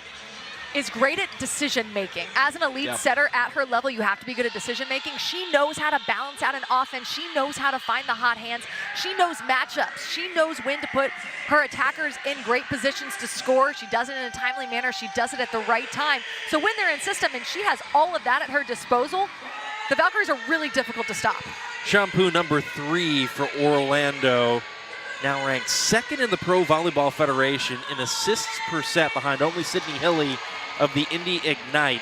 is great at decision making. As an elite setter at her level, you have to be good at decision making. She knows how to balance out an offense. She knows how to find the hot hands. She knows matchups. She knows when to put her attackers in great positions to score. She does it in a timely manner. She does it at the right time. So when they're in system and she has all of that at her disposal, the Valkyries are really difficult to stop. Shampoo number 3 for Orlando, now ranked 2nd in the Pro Volleyball Federation in assists per set, behind only Sydney Hilly of the Indy Ignite.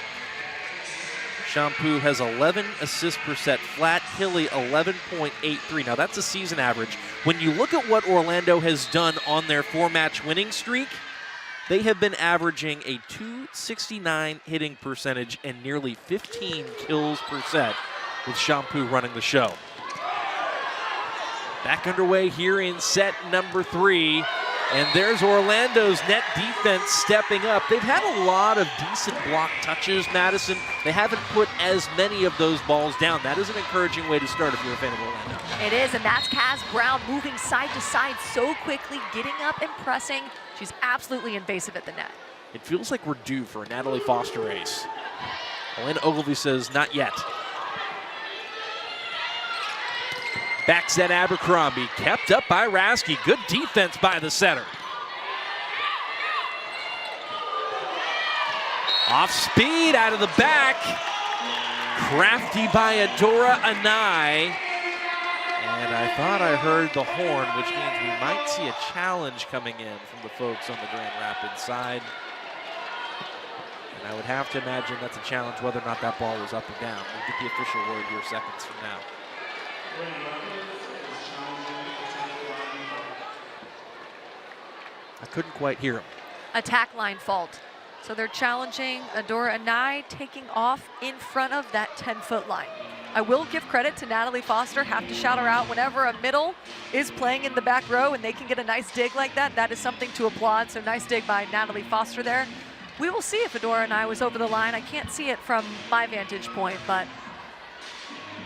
Shampoo has 11 assists per set flat, Hilly 11.83. Now that's a season average. When you look at what Orlando has done on their 4-match winning streak, they have been averaging a .269 hitting percentage and nearly 15 kills per set with Shampoo running the show. Back underway here in set number 3. And there's Orlando's net defense stepping up. They've had a lot of decent block touches, Madison. They haven't put as many of those balls down. That is an encouraging way to start if you're a fan of Orlando. It is, and that's Kaz Brown moving side to side so quickly, getting up and pressing. She's absolutely invasive at the net. It feels like we're due for a Natalie Foster race. Elena Ogilvie says not yet. Back set Abercrombie, kept up by Rasky. Good defense by the setter. Off speed, out of the back. Crafty by Adora Anai. And I thought I heard the horn, which means we might see a challenge coming in from the folks on the Grand Rapids side. And I would have to imagine that's a challenge whether or not that ball was up or down. We'll get the official word here seconds from now. I couldn't quite hear him. Attack line fault. So they're challenging Adora Anai, taking off in front of that 10-foot line. I will give credit to Natalie Foster. Have to shout her out whenever a middle is playing in the back row and they can get a nice dig like that. That is something to applaud. So nice dig by Natalie Foster there. We will see if Adora Anai was over the line. I can't see it from my vantage point, but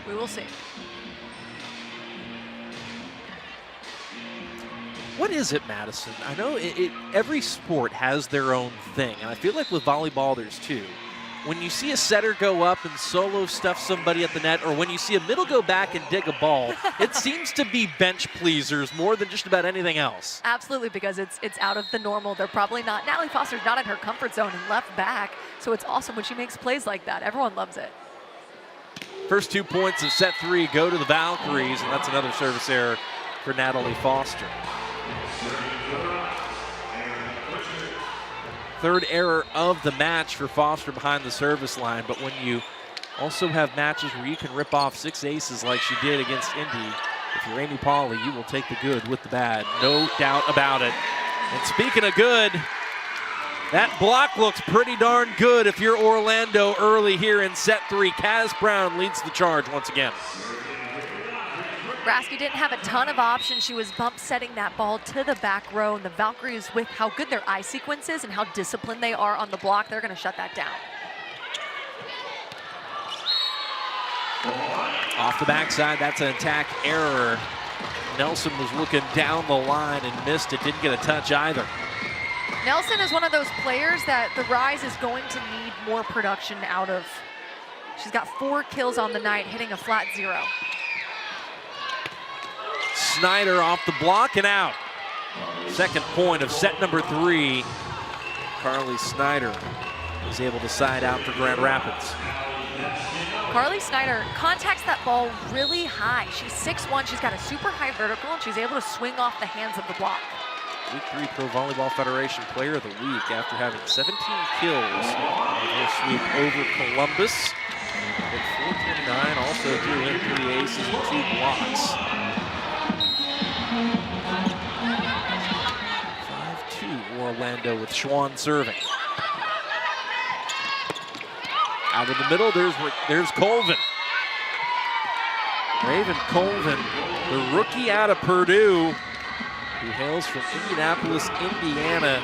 we will see. What is it, Madison? I know every sport has their own thing, and I feel like with volleyball there's too. When you see a setter go up and solo stuff somebody at the net, or when you see a middle go back and dig a ball, it seems to be bench pleasers more than just about anything else. Absolutely, because it's out of the normal. They're probably not. Natalie Foster's not in her comfort zone and left back, so it's awesome when she makes plays like that. Everyone loves it. First 2 points of set 3 go to the Valkyries, and that's another service error for Natalie Foster. Third error of the match for Foster behind the service line, but when you also have matches where you can rip off 6 aces like she did against Indy, if you're Amy Pauley, you will take the good with the bad, no doubt about it. And speaking of good, that block looks pretty darn good if you're Orlando early here in set 3. Kaz Brown leads the charge once again. Rasky didn't have a ton of options. She was bump setting that ball to the back row, and the Valkyries, with how good their eye sequence is and how disciplined they are on the block, they're going to shut that down. Off the backside, that's an attack error. Nelson was looking down the line and missed it, didn't get a touch either. Nelson is one of those players that the Rise is going to need more production out of. She's got 4 kills on the night, hitting a flat 0. Snyder off the block and out. Second point of set number 3 Carly Snyder is able to side out for Grand Rapids. Carly Snyder contacts that ball really high. She's 6'1", she's got a super high vertical, and she's able to swing off the hands of the block. Week 3 Pro Volleyball Federation Player of the Week after having 17 kills in her sweep over Columbus. At 429, also threw in 3 aces and 2 blocks. 5-2 Orlando with Schwann serving. Out of the middle, there's Colvin. Raven Colvin, the rookie out of Purdue, who hails from Indianapolis, Indiana.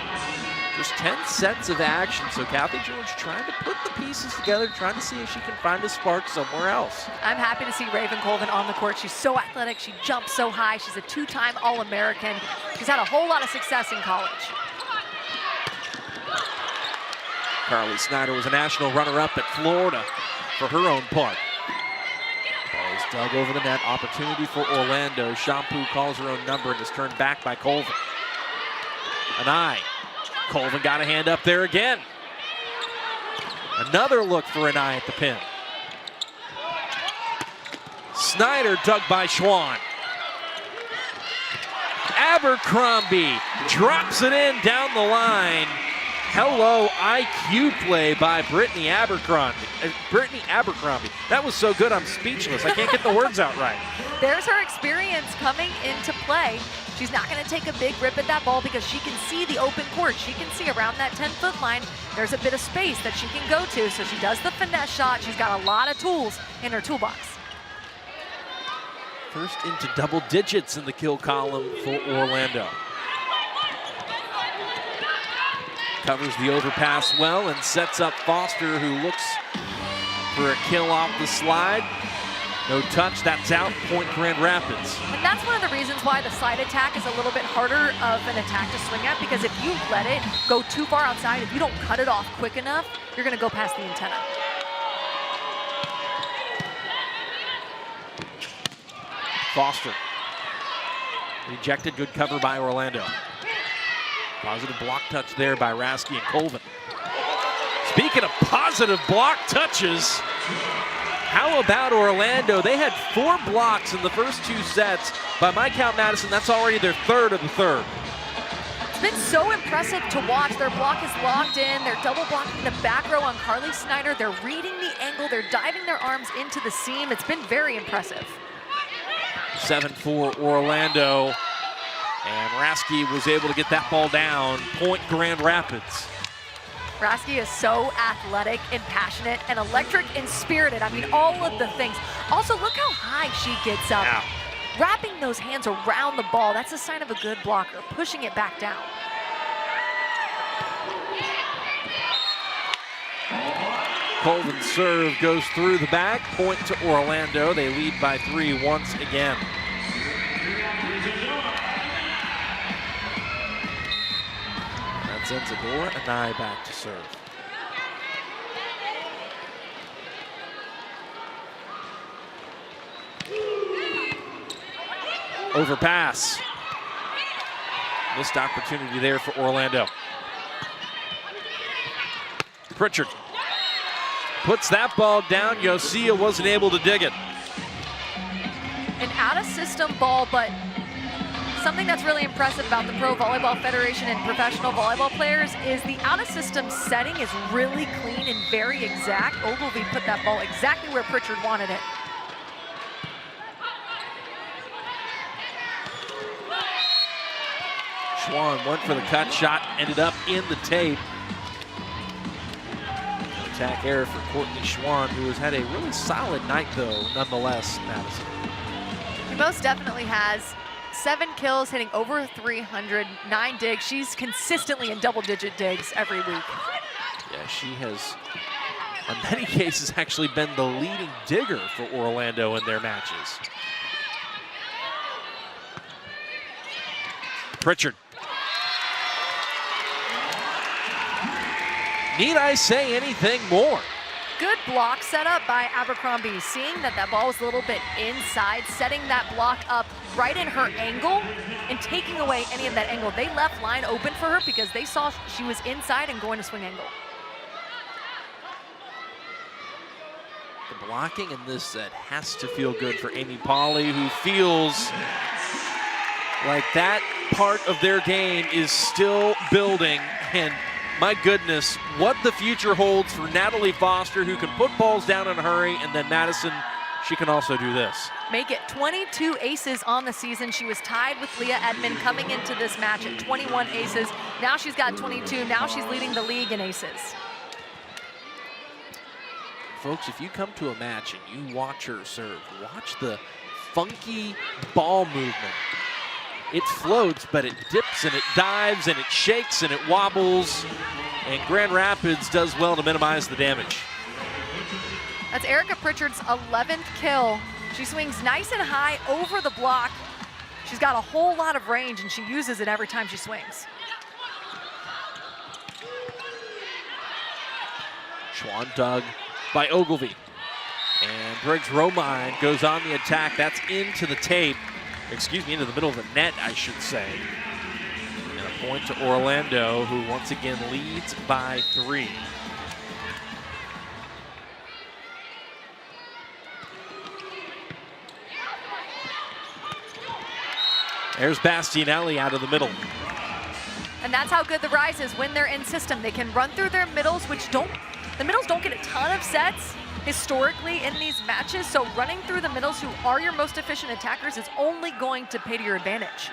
Just 10 sets of action, so Kathy George trying to put the pieces together, trying to see if she can find a spark somewhere else. I'm happy to see Raven Colvin on the court. She's so athletic, she jumps so high, she's a 2-time All-American. She's had a whole lot of success in college. Carly Snyder was a national runner-up at Florida for her own part. Ball is dug over the net, opportunity for Orlando. Shampoo calls her own number and is turned back by Colvin. An eye. Colvin got a hand up there again. Another look for an eye at the pin. Snyder dug by Schwann. Abercrombie drops it in down the line. Hello, IQ play by Brittany Abercrombie. That was so good, I'm speechless. I can't get the words out right. There's her experience coming into play. She's not going to take a big rip at that ball because she can see the open court. She can see around that 10-foot line, there's a bit of space that she can go to. So she does the finesse shot. She's got a lot of tools in her toolbox. First into double digits in the kill column for Orlando. Covers the overpass well and sets up Foster, who looks for a kill off the slide. No touch, that's out, point Grand Rapids. And that's one of the reasons why the side attack is a little bit harder of an attack to swing at, because if you let it go too far outside, if you don't cut it off quick enough, you're gonna go past the antenna. Foster. Rejected, good cover by Orlando. Positive block touch there by Rasky and Colvin. Speaking of positive block touches, how about Orlando? They had 4 blocks in the first 2 sets. By my count, Madison, that's already their 3rd of the 3rd. It's been so impressive to watch. Their block is locked in. They're double blocking the back row on Carly Snyder. They're reading the angle. They're diving their arms into the seam. It's been very impressive. 7-4 Orlando. And Rasky was able to get that ball down. Point Grand Rapids. Rasky is so athletic and passionate and electric and spirited. I mean, all of the things. Also, look how high she gets up. Wow. Wrapping those hands around the ball, that's a sign of a good blocker, pushing it back down. Colvin's serve goes through the back. Point to Orlando. They lead by 3 once again. Sends Adora Anai back to serve. Overpass. Missed opportunity there for Orlando. Pritchard puts that ball down. Yosia wasn't able to dig it. An out-of-system ball, but something that's really impressive about the Pro Volleyball Federation and professional volleyball players is the out-of-system setting is really clean and very exact. Ogilvy put that ball exactly where Pritchard wanted it. Schwann went for the cut shot, ended up in the tape. Attack error for Courtney Schwann, who has had a really solid night though, nonetheless, Madison. He most definitely has. 7 kills, hitting over 300, 9 digs. She's consistently in double-digit digs every week. Yeah, she has, in many cases, actually been the leading digger for Orlando in their matches. Pritchard. Need I say anything more? Good block set up by Abercrombie, seeing that that ball was a little bit inside, setting that block up right in her angle and taking away any of that angle. They left line open for her because they saw she was inside and going to swing angle. The blocking in this set has to feel good for Amy Pauley, who feels like that part of their game is still building. And my goodness, what the future holds for Natalie Foster, who can put balls down in a hurry, and then Madison, she can also do this. Make it 22 aces on the season. She was tied with Leah Edmond coming into this match at 21 aces. Now she's got 22. Now she's leading the league in aces. Folks, if you come to a match and you watch her serve, watch the funky ball movement. It floats, but it dips and it dives and it shakes and it wobbles. And Grand Rapids does well to minimize the damage. That's Erica Pritchard's 11th kill. She swings nice and high over the block. She's got a whole lot of range and she uses it every time she swings. Schwan dug by Ogilvy. And Briggs-Romine goes on the attack. That's into the tape. Excuse me, into the middle of the net, I should say. And a point to Orlando, who once again leads by 3. There's Bastianelli out of the middle. And that's how good the Rise is when they're in system. They can run through their middles, the middles don't get a ton of sets historically in these matches, so running through the middles, who are your most efficient attackers, is only going to pay to your advantage.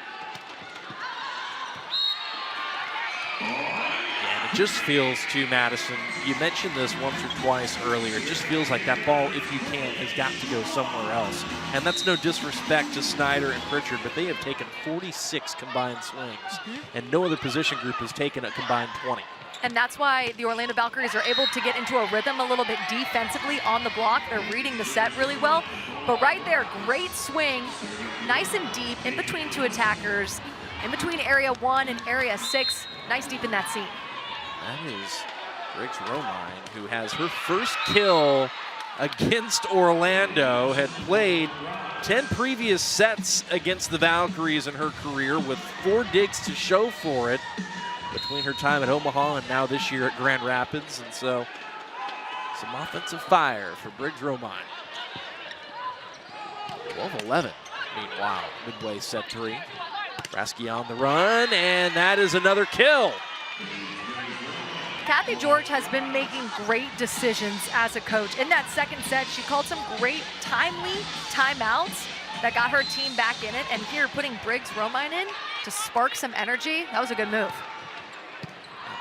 And it just feels to Madison, you mentioned this once or twice earlier, it just feels like that ball, if you can, has got to go somewhere else. And that's no disrespect to Snyder and Pritchard, but they have taken 46 combined swings, and no other position group has taken a combined 20. And that's why the Orlando Valkyries are able to get into a rhythm a little bit defensively on the block. They're reading the set really well. But right there, great swing, nice and deep, in between 2 attackers, in between area 1 and area 6. Nice deep in that seam. That is Briggs-Romine, who has her first kill against Orlando, had played 10 previous sets against the Valkyries in her career with 4 digs to show for it between her time at Omaha and now this year at Grand Rapids. And so some offensive fire for Briggs-Romine. 12-11, meanwhile, midway set 3. Rasky on the run, and that is another kill. Kathy George has been making great decisions as a coach. In that second set, she called some great timely timeouts that got her team back in it. And here, putting Briggs-Romine in to spark some energy, that was a good move.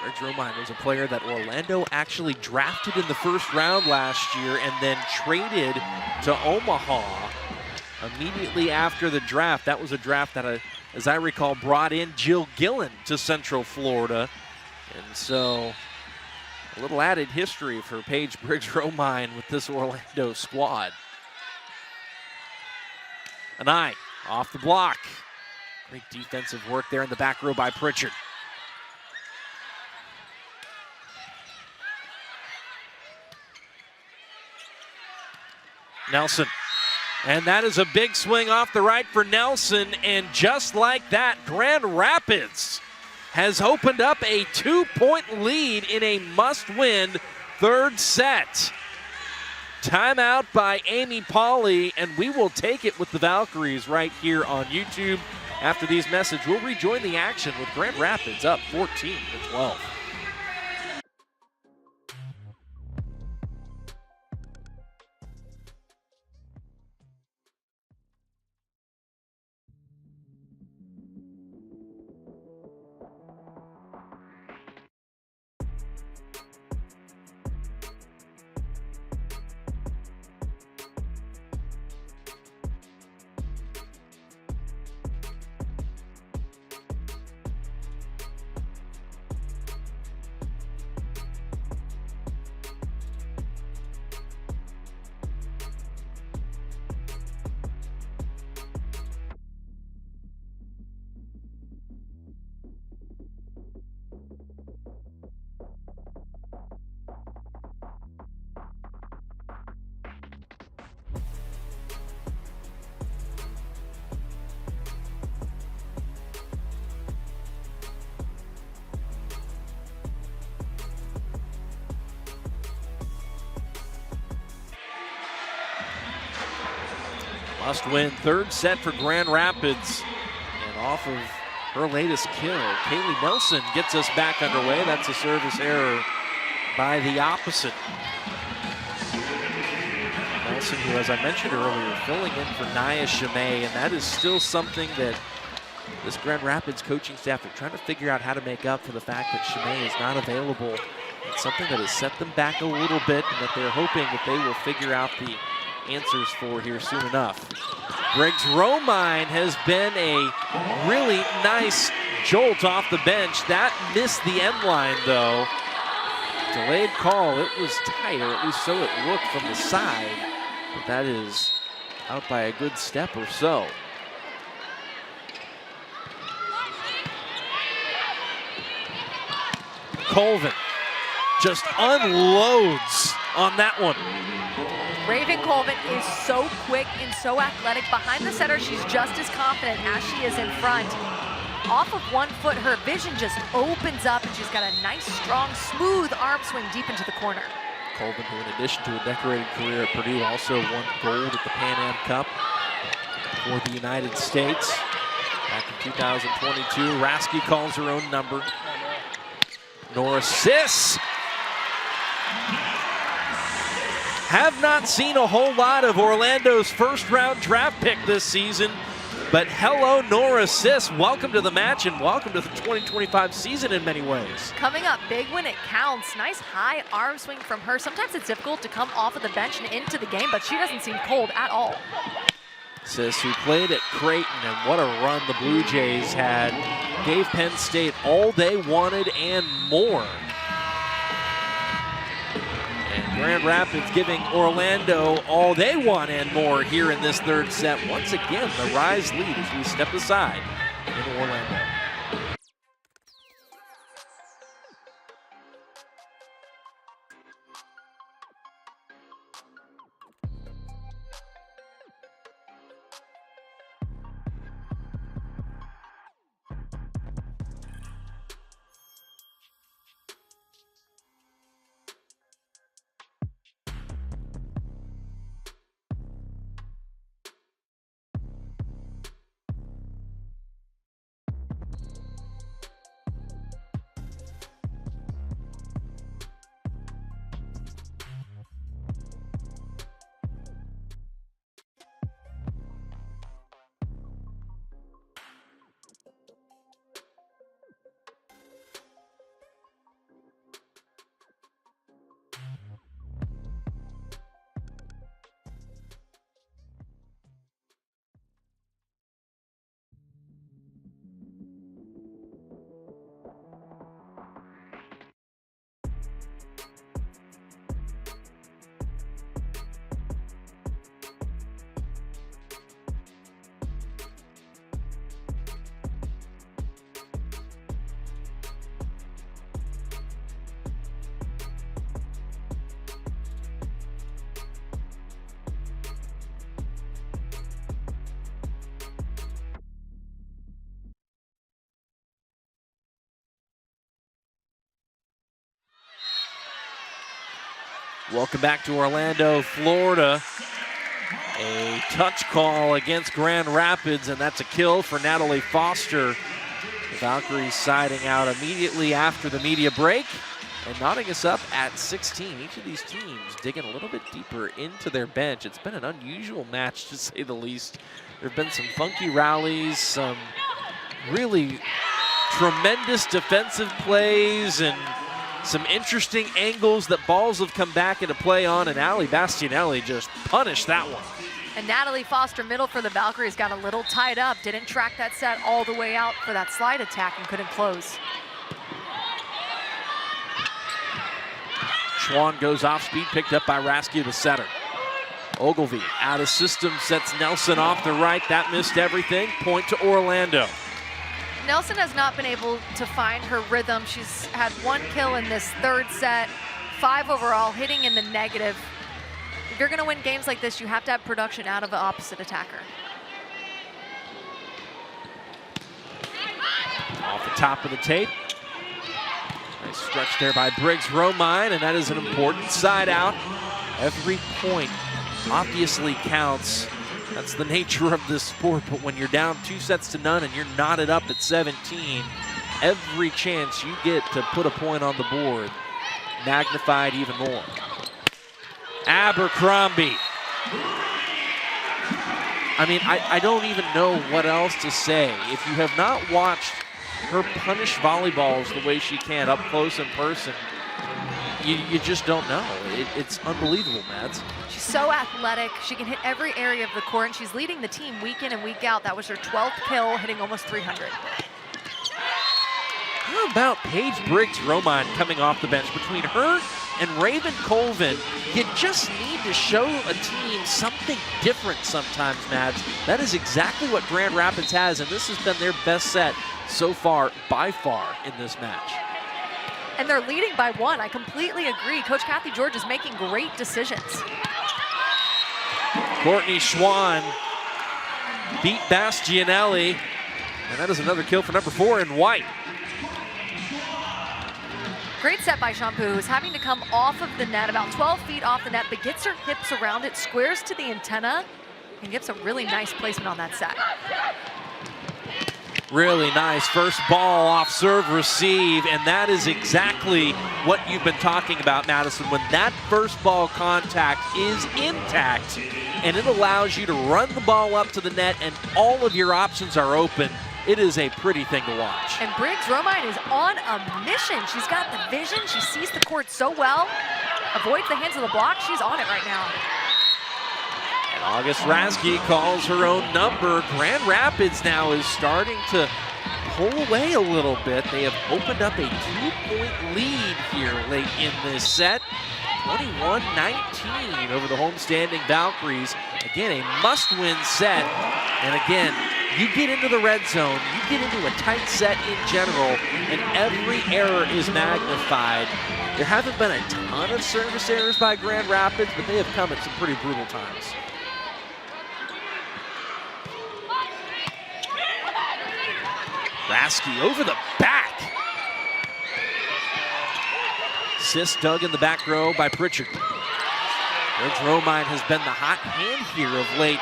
Briggs-Romine was a player that Orlando actually drafted in the first round last year and then traded to Omaha immediately after the draft. That was a draft that, as I recall, brought in Jill Gillen to Central Florida. And so a little added history for Paige Briggs-Romine with this Orlando squad. An eye off the block. Great defensive work there in the back row by Pritchard. Nelson. And that is a big swing off the right for Nelson. And just like that, Grand Rapids has opened up a 2-point lead in a must-win third set. Timeout by Amy Pauley, and we will take it with the Valkyries right here on YouTube. After these messages, we'll rejoin the action with Grand Rapids up 14-12. Must-win third set for Grand Rapids. And off of her latest kill, Kaylee Nelson gets us back underway. That's a service error by the opposite. Nelson, who, as I mentioned earlier, filling in for Nia Chimay, and that is still something that this Grand Rapids coaching staff are trying to figure out how to make up for the fact that Chimay is not available. It's something that has set them back a little bit, and that they're hoping that they will figure out the answers for here soon enough. Briggs Romine has been a really nice jolt off the bench. That missed the end line, though. Delayed call. It was tight, or at least so it looked from the side. But that is out by a good step or so. Colvin just unloads on that one. Raven Colvin is so quick and so athletic. Behind the setter, she's just as confident as she is in front. Off of 1 foot, her vision just opens up, and she's got a nice, strong, smooth arm swing deep into the corner. Colvin, who in addition to a decorated career at Purdue, also won gold at the Pan Am Cup for the United States back in 2022. Rasky calls her own number. Nora Sis. Have not seen a whole lot of Orlando's first-round draft pick this season, but hello, Nora Sis. Welcome to the match and welcome to the 2025 season in many ways. Coming up big when it counts. Nice high arm swing from her. Sometimes it's difficult to come off of the bench and into the game, but she doesn't seem cold at all. Sis, who played at Creighton, and what a run the Blue Jays had, gave Penn State all they wanted and more. And Grand Rapids giving Orlando all they want and more here in this third set. Once again, the Rise lead as we step aside in Orlando. Welcome back to Orlando, Florida. A touch call against Grand Rapids, and that's a kill for Natalie Foster. The Valkyries siding out immediately after the media break and knotting us up at 16. Each of these teams digging a little bit deeper into their bench. It's been an unusual match, to say the least. There have been some funky rallies, some really tremendous defensive plays, and some interesting angles that balls have come back into play on, and Ali Bastianelli just punished that one. And Natalie Foster, middle for the Valkyries, got a little tied up, didn't track that set all the way out for that slide attack and couldn't close. Schwann goes off speed, picked up by Rasky, the setter. Ogilvie out of system, sets Nelson off the right. That missed everything. Point to Orlando. Nelson has not been able to find her rhythm. She's had 1 kill in this third set, 5 overall, hitting in the negative. If you're gonna win games like this, you have to have production out of the opposite attacker. Off the top of the tape. Nice stretch there by Briggs Romine, and that is an important side out. Every point obviously counts That's the nature of this sport, but when you're down 2-0 and you're knotted up at 17, every chance you get to put a point on the board magnified even more. Abercrombie. I mean, I don't even know what else to say. If you have not watched her punish volleyballs the way she can up close in person, you just don't know. It's unbelievable, Mads. She's so athletic. She can hit every area of the court, and she's leading the team week in and week out. That was her 12th kill, hitting almost 300. How about Paige Briggs-Romine coming off the bench? Between her and Raven Colvin, you just need to show a team something different sometimes, Mads. That is exactly what Grand Rapids has, and this has been their best set so far, by far, in this match. And they're leading by 1. I completely agree. Coach Kathy George is making great decisions. Courtney Schwann beat Bastianelli, and that is another kill for number 4 in white. Great set by Shampoo, who's having to come off of the net, about 12 feet off the net, but gets her hips around it, squares to the antenna, and gets a really nice placement on that set. Really nice first ball off serve receive, and that is exactly what you've been talking about, Madison. When that first ball contact is intact and it allows you to run the ball up to the net and all of your options are open, it is a pretty thing to watch. And Briggs-Romine is on a mission. She's got the vision. She sees the court so well. Avoids the hands of the block. She's on it right now. And August Raske calls her own number. Grand Rapids now is starting to pull away a little bit. They have opened up a 2-point lead here late in this set. 21-19 over the homestanding Valkyries. Again, a must-win set. And again, you get into the red zone, you get into a tight set in general, and every error is magnified. There haven't been a ton of service errors by Grand Rapids, but they have come at some pretty brutal times. Raske over the back. Assist dug in the back row by Pritchard. Briggs-Romine has been the hot hand here of late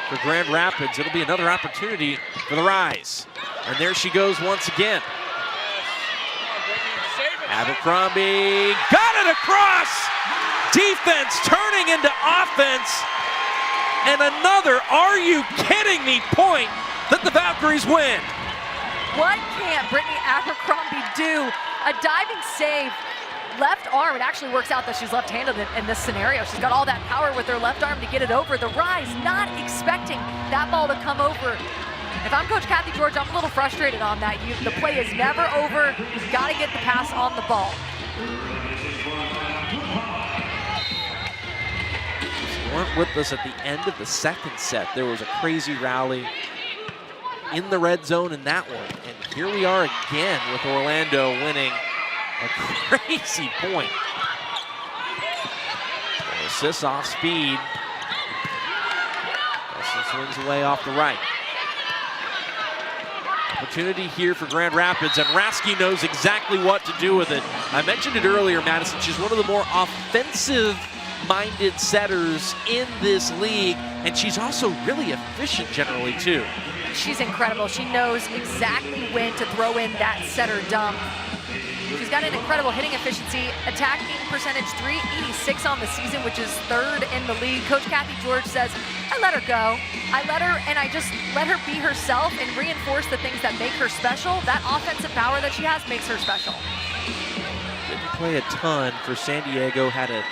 for Grand Rapids. It'll be another opportunity for the Rise. And there she goes once again. Abercrombie got it across! Defense turning into offense. And another "are you kidding me" point that the Valkyries win. What can't Brittany Abercrombie do? A diving save, left arm. It actually works out that she's left-handed in this scenario. She's got all that power with her left arm to get it over. The Rise not expecting that ball to come over. If I'm Coach Kathy George, I'm a little frustrated on that. The play is never over. You've got to get the pass on the ball. If you weren't with us at the end of the second set, there was a crazy rally in the red zone in that one. And here we are again with Orlando winning a crazy point. Assists off speed. Wilson swings away off the right. Opportunity here for Grand Rapids, and Raske knows exactly what to do with it. I mentioned it earlier, Madison. She's one of the more offensive-minded setters in this league, and she's also really efficient generally, too. She's incredible. She knows exactly when to throw in that setter dump. She's got an incredible hitting efficiency, attacking percentage 386 on the season, which is 3rd in the league. Coach Kathy George says, I let her go. I let her, and I just let her be herself and reinforce the things that make her special. That offensive power that she has makes her special. Didn't play a ton for San Diego, had an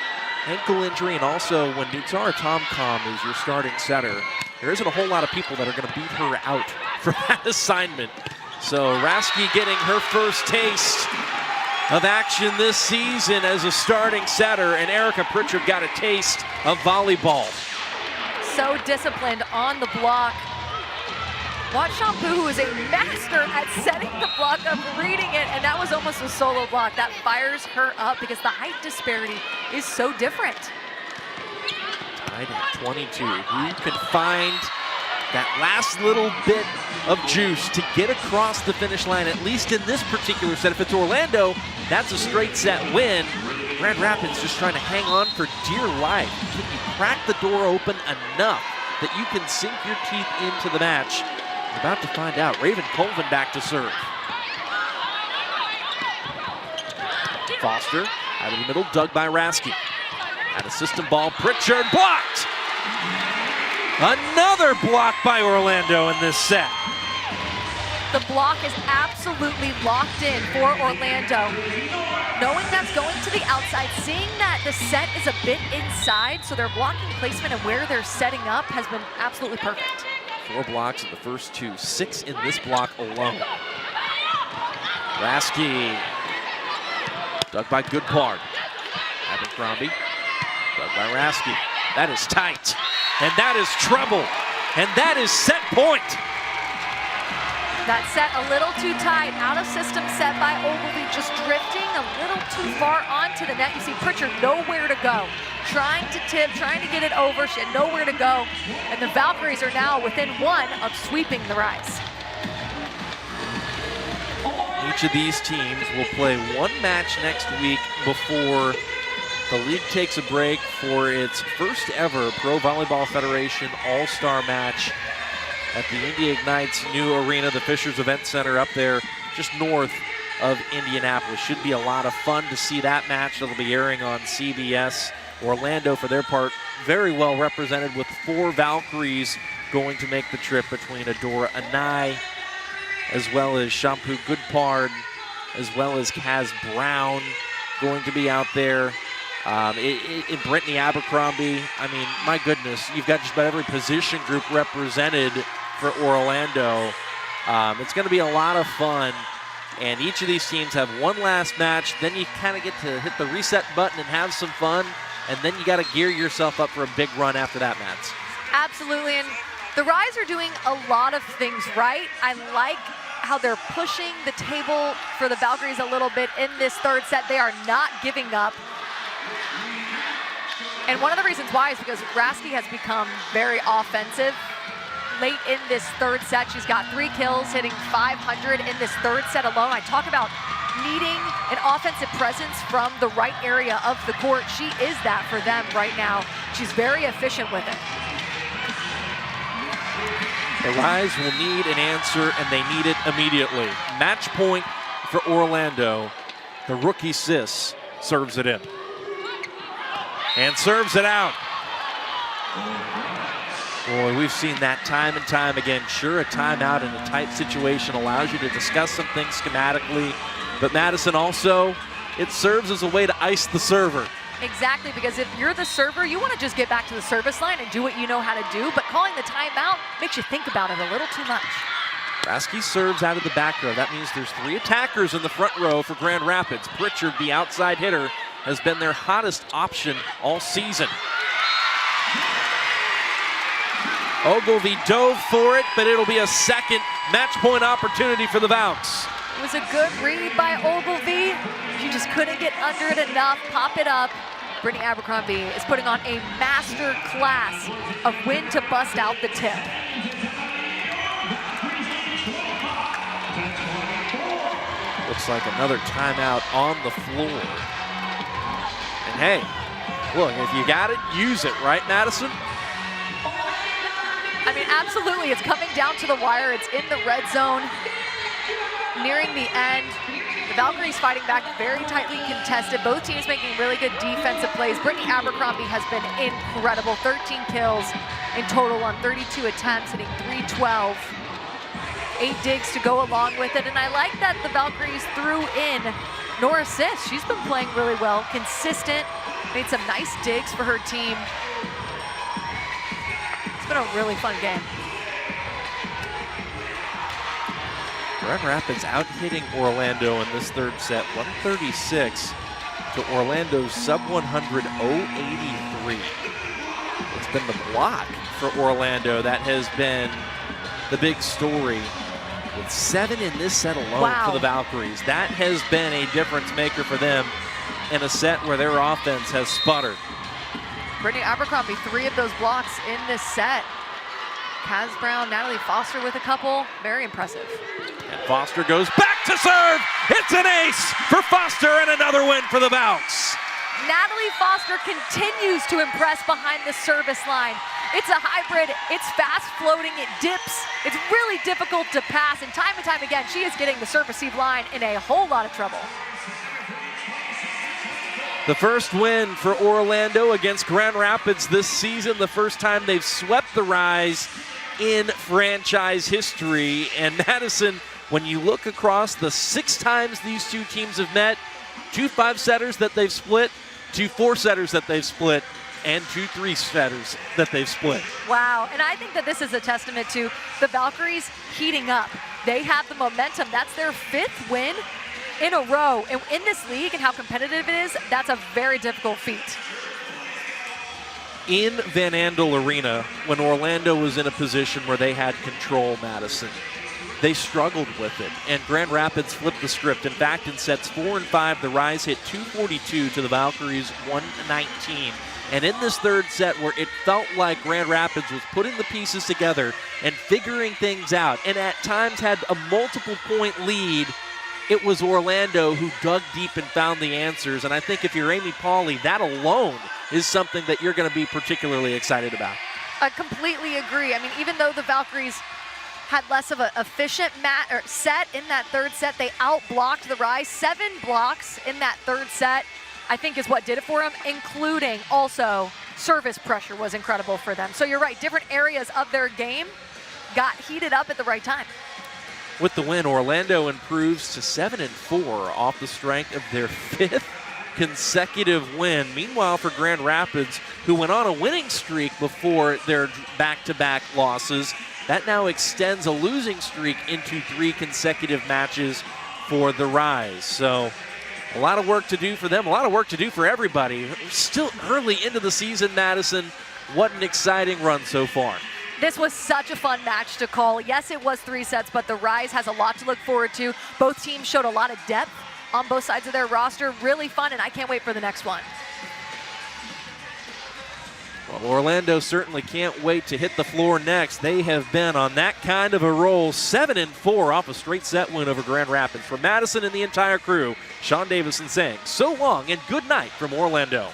ankle injury, and also when Nutsara Tomcom is your starting setter, there isn't a whole lot of people that are going to beat her out for that assignment. So Raske getting her first taste of action this season as a starting setter, and Erica Pritchard got a taste of volleyball. So disciplined on the block. Watch Shampoo, who is a master at setting the block up, reading it, and that was almost a solo block. That fires her up because the height disparity is so different. Tied at 22. Who can find that last little bit of juice to get across the finish line, at least in this particular set? If it's Orlando, that's a straight set win. Grand Rapids just trying to hang on for dear life. Can you crack the door open enough that you can sink your teeth into the match? You're about to find out. Raven Colvin back to serve. Foster out of the middle, dug by Rasky. At a system ball, Pritchard blocked. Another block by Orlando in this set. The block is absolutely locked in for Orlando. Knowing that's going to the outside, seeing that the set is a bit inside, so their blocking placement and where they're setting up has been absolutely perfect. 4 blocks in the first 2, 6 in this block alone. Rasky, dug by Goodpard. Abercrombie, dug by Rasky. That is tight, and that is trouble, and that is set point. That set a little too tight, out of system set by Ogilvy, just drifting a little too far onto the net. You see Pritchard nowhere to go, trying to tip, trying to get it over. She had nowhere to go, and the Valkyries are now within 1 of sweeping the Rise. Each of these teams will play 1 match next week before the league takes a break for its first ever Pro Volleyball Federation All-Star match at the Indy Ignite's new arena, the Fishers Event Center up there just north of Indianapolis. Should be a lot of fun to see that match. That'll be airing on CBS. Orlando, for their part, very well represented with 4 Valkyries going to make the trip between Adora Anai, as well as Shampoo Goodpard, as well as Kaz Brown going to be out there. In Brittany Abercrombie, I mean, my goodness, you've got just about every position group represented for Orlando. It's going to be a lot of fun, and each of these teams have 1 last match. Then you kind of get to hit the reset button and have some fun, and then you got to gear yourself up for a big run after that match. Absolutely, and the Rise are doing a lot of things right. I like how they're pushing the table for the Valkyries a little bit in this 3rd set. They are not giving up. And one of the reasons why is because Rasky has become very offensive. Late in this 3rd set, she's got 3 kills, hitting 500 in this 3rd set alone. I talk about needing an offensive presence from the right area of the court. She is that for them right now. She's very efficient with it. The Rise will need an answer, and they need it immediately. Match point for Orlando. The rookie Sis serves it in. And serves it out. Boy, we've seen that time and time again. Sure, a timeout in a tight situation allows you to discuss some things schematically, but Madison also, it serves as a way to ice the server. Exactly, because if you're the server, you want to just get back to the service line and do what you know how to do, but calling the timeout makes you think about it a little too much. Rasky serves out of the back row. That means there's 3 attackers in the front row for Grand Rapids. Pritchard, the outside hitter, has been their hottest option all season. Ogilvy dove for it, but it'll be a second match point opportunity for the Valks. It was a good read by Ogilvy. She just couldn't get under it enough, pop it up. Brittany Abercrombie is putting on a master class of when to bust out the tip. Looks like another timeout on the floor. And hey, look, if you got it, use it, right, Madison? I mean, absolutely, it's coming down to the wire. It's in the red zone, nearing the end. The Valkyries fighting back, very tightly contested. Both teams making really good defensive plays. Brittany Abercrombie has been incredible. 13 kills in total on 32 attempts, hitting 312. 8 digs to go along with it, and I like that the Valkyries threw in Nora Sis. She's been playing really well, consistent, made some nice digs for her team. It's been a really fun game. Grand Rapids out-hitting Orlando in this 3rd set, 136 to Orlando's sub-100, 083. It's been the block for Orlando that has been the big story, with 7 in this set alone for the Valkyries. That has been a difference maker for them in a set where their offense has sputtered. Brittany Abercrombie, 3 of those blocks in this set. Kaz Brown, Natalie Foster with a couple, very impressive. And Foster goes back to serve. It's an ace for Foster and another win for the Valks. Natalie Foster continues to impress behind the service line. It's a hybrid. It's fast floating. It dips. It's really difficult to pass. And time again, she is getting the serve-receive line in a whole lot of trouble. The first win for Orlando against Grand Rapids this season, the first time they've swept the Rise in franchise history. And Madison, when you look across the 6 times these two teams have met, 2 5-setters that they've split, 2 4-setters that they've split, and 2 3-setters that they've split. Wow, and I think that this is a testament to the Valkyries heating up. They have the momentum. That's their 5th win in a row. And in this league and how competitive it is, that's a very difficult feat. In Van Andel Arena, when Orlando was in a position where they had control, Madison, they struggled with it, and Grand Rapids flipped the script. In fact, in sets 4 and 5, the Rise hit 242 to the Valkyries 119. And in this third set, where it felt like Grand Rapids was putting the pieces together and figuring things out, and at times had a multiple-point lead, it was Orlando who dug deep and found the answers. And I think if you're Amy Pauley, that alone is something that you're going to be particularly excited about. I completely agree. I mean, even though the Valkyries had less of an efficient set in that third set, they outblocked the Rise. 7 blocks in that third set, I think, is what did it for them, including also service pressure was incredible for them. So you're right, different areas of their game got heated up at the right time. With the win, Orlando improves to 7-4 off the strength of their 5th consecutive win. Meanwhile, for Grand Rapids, who went on a winning streak before their back-to-back losses, that now extends a losing streak into 3 consecutive matches for the Rise. So a lot of work to do for them, a lot of work to do for everybody. Still early into the season, Madison. What an exciting run so far. This was such a fun match to call. Yes, it was 3 sets, but the Rise has a lot to look forward to. Both teams showed a lot of depth on both sides of their roster. Really fun, and I can't wait for the next one. Well, Orlando certainly can't wait to hit the floor next. They have been on that kind of a roll, 7-4 off a straight set win over Grand Rapids. From Madison and the entire crew, Sean Davison saying so long and good night from Orlando.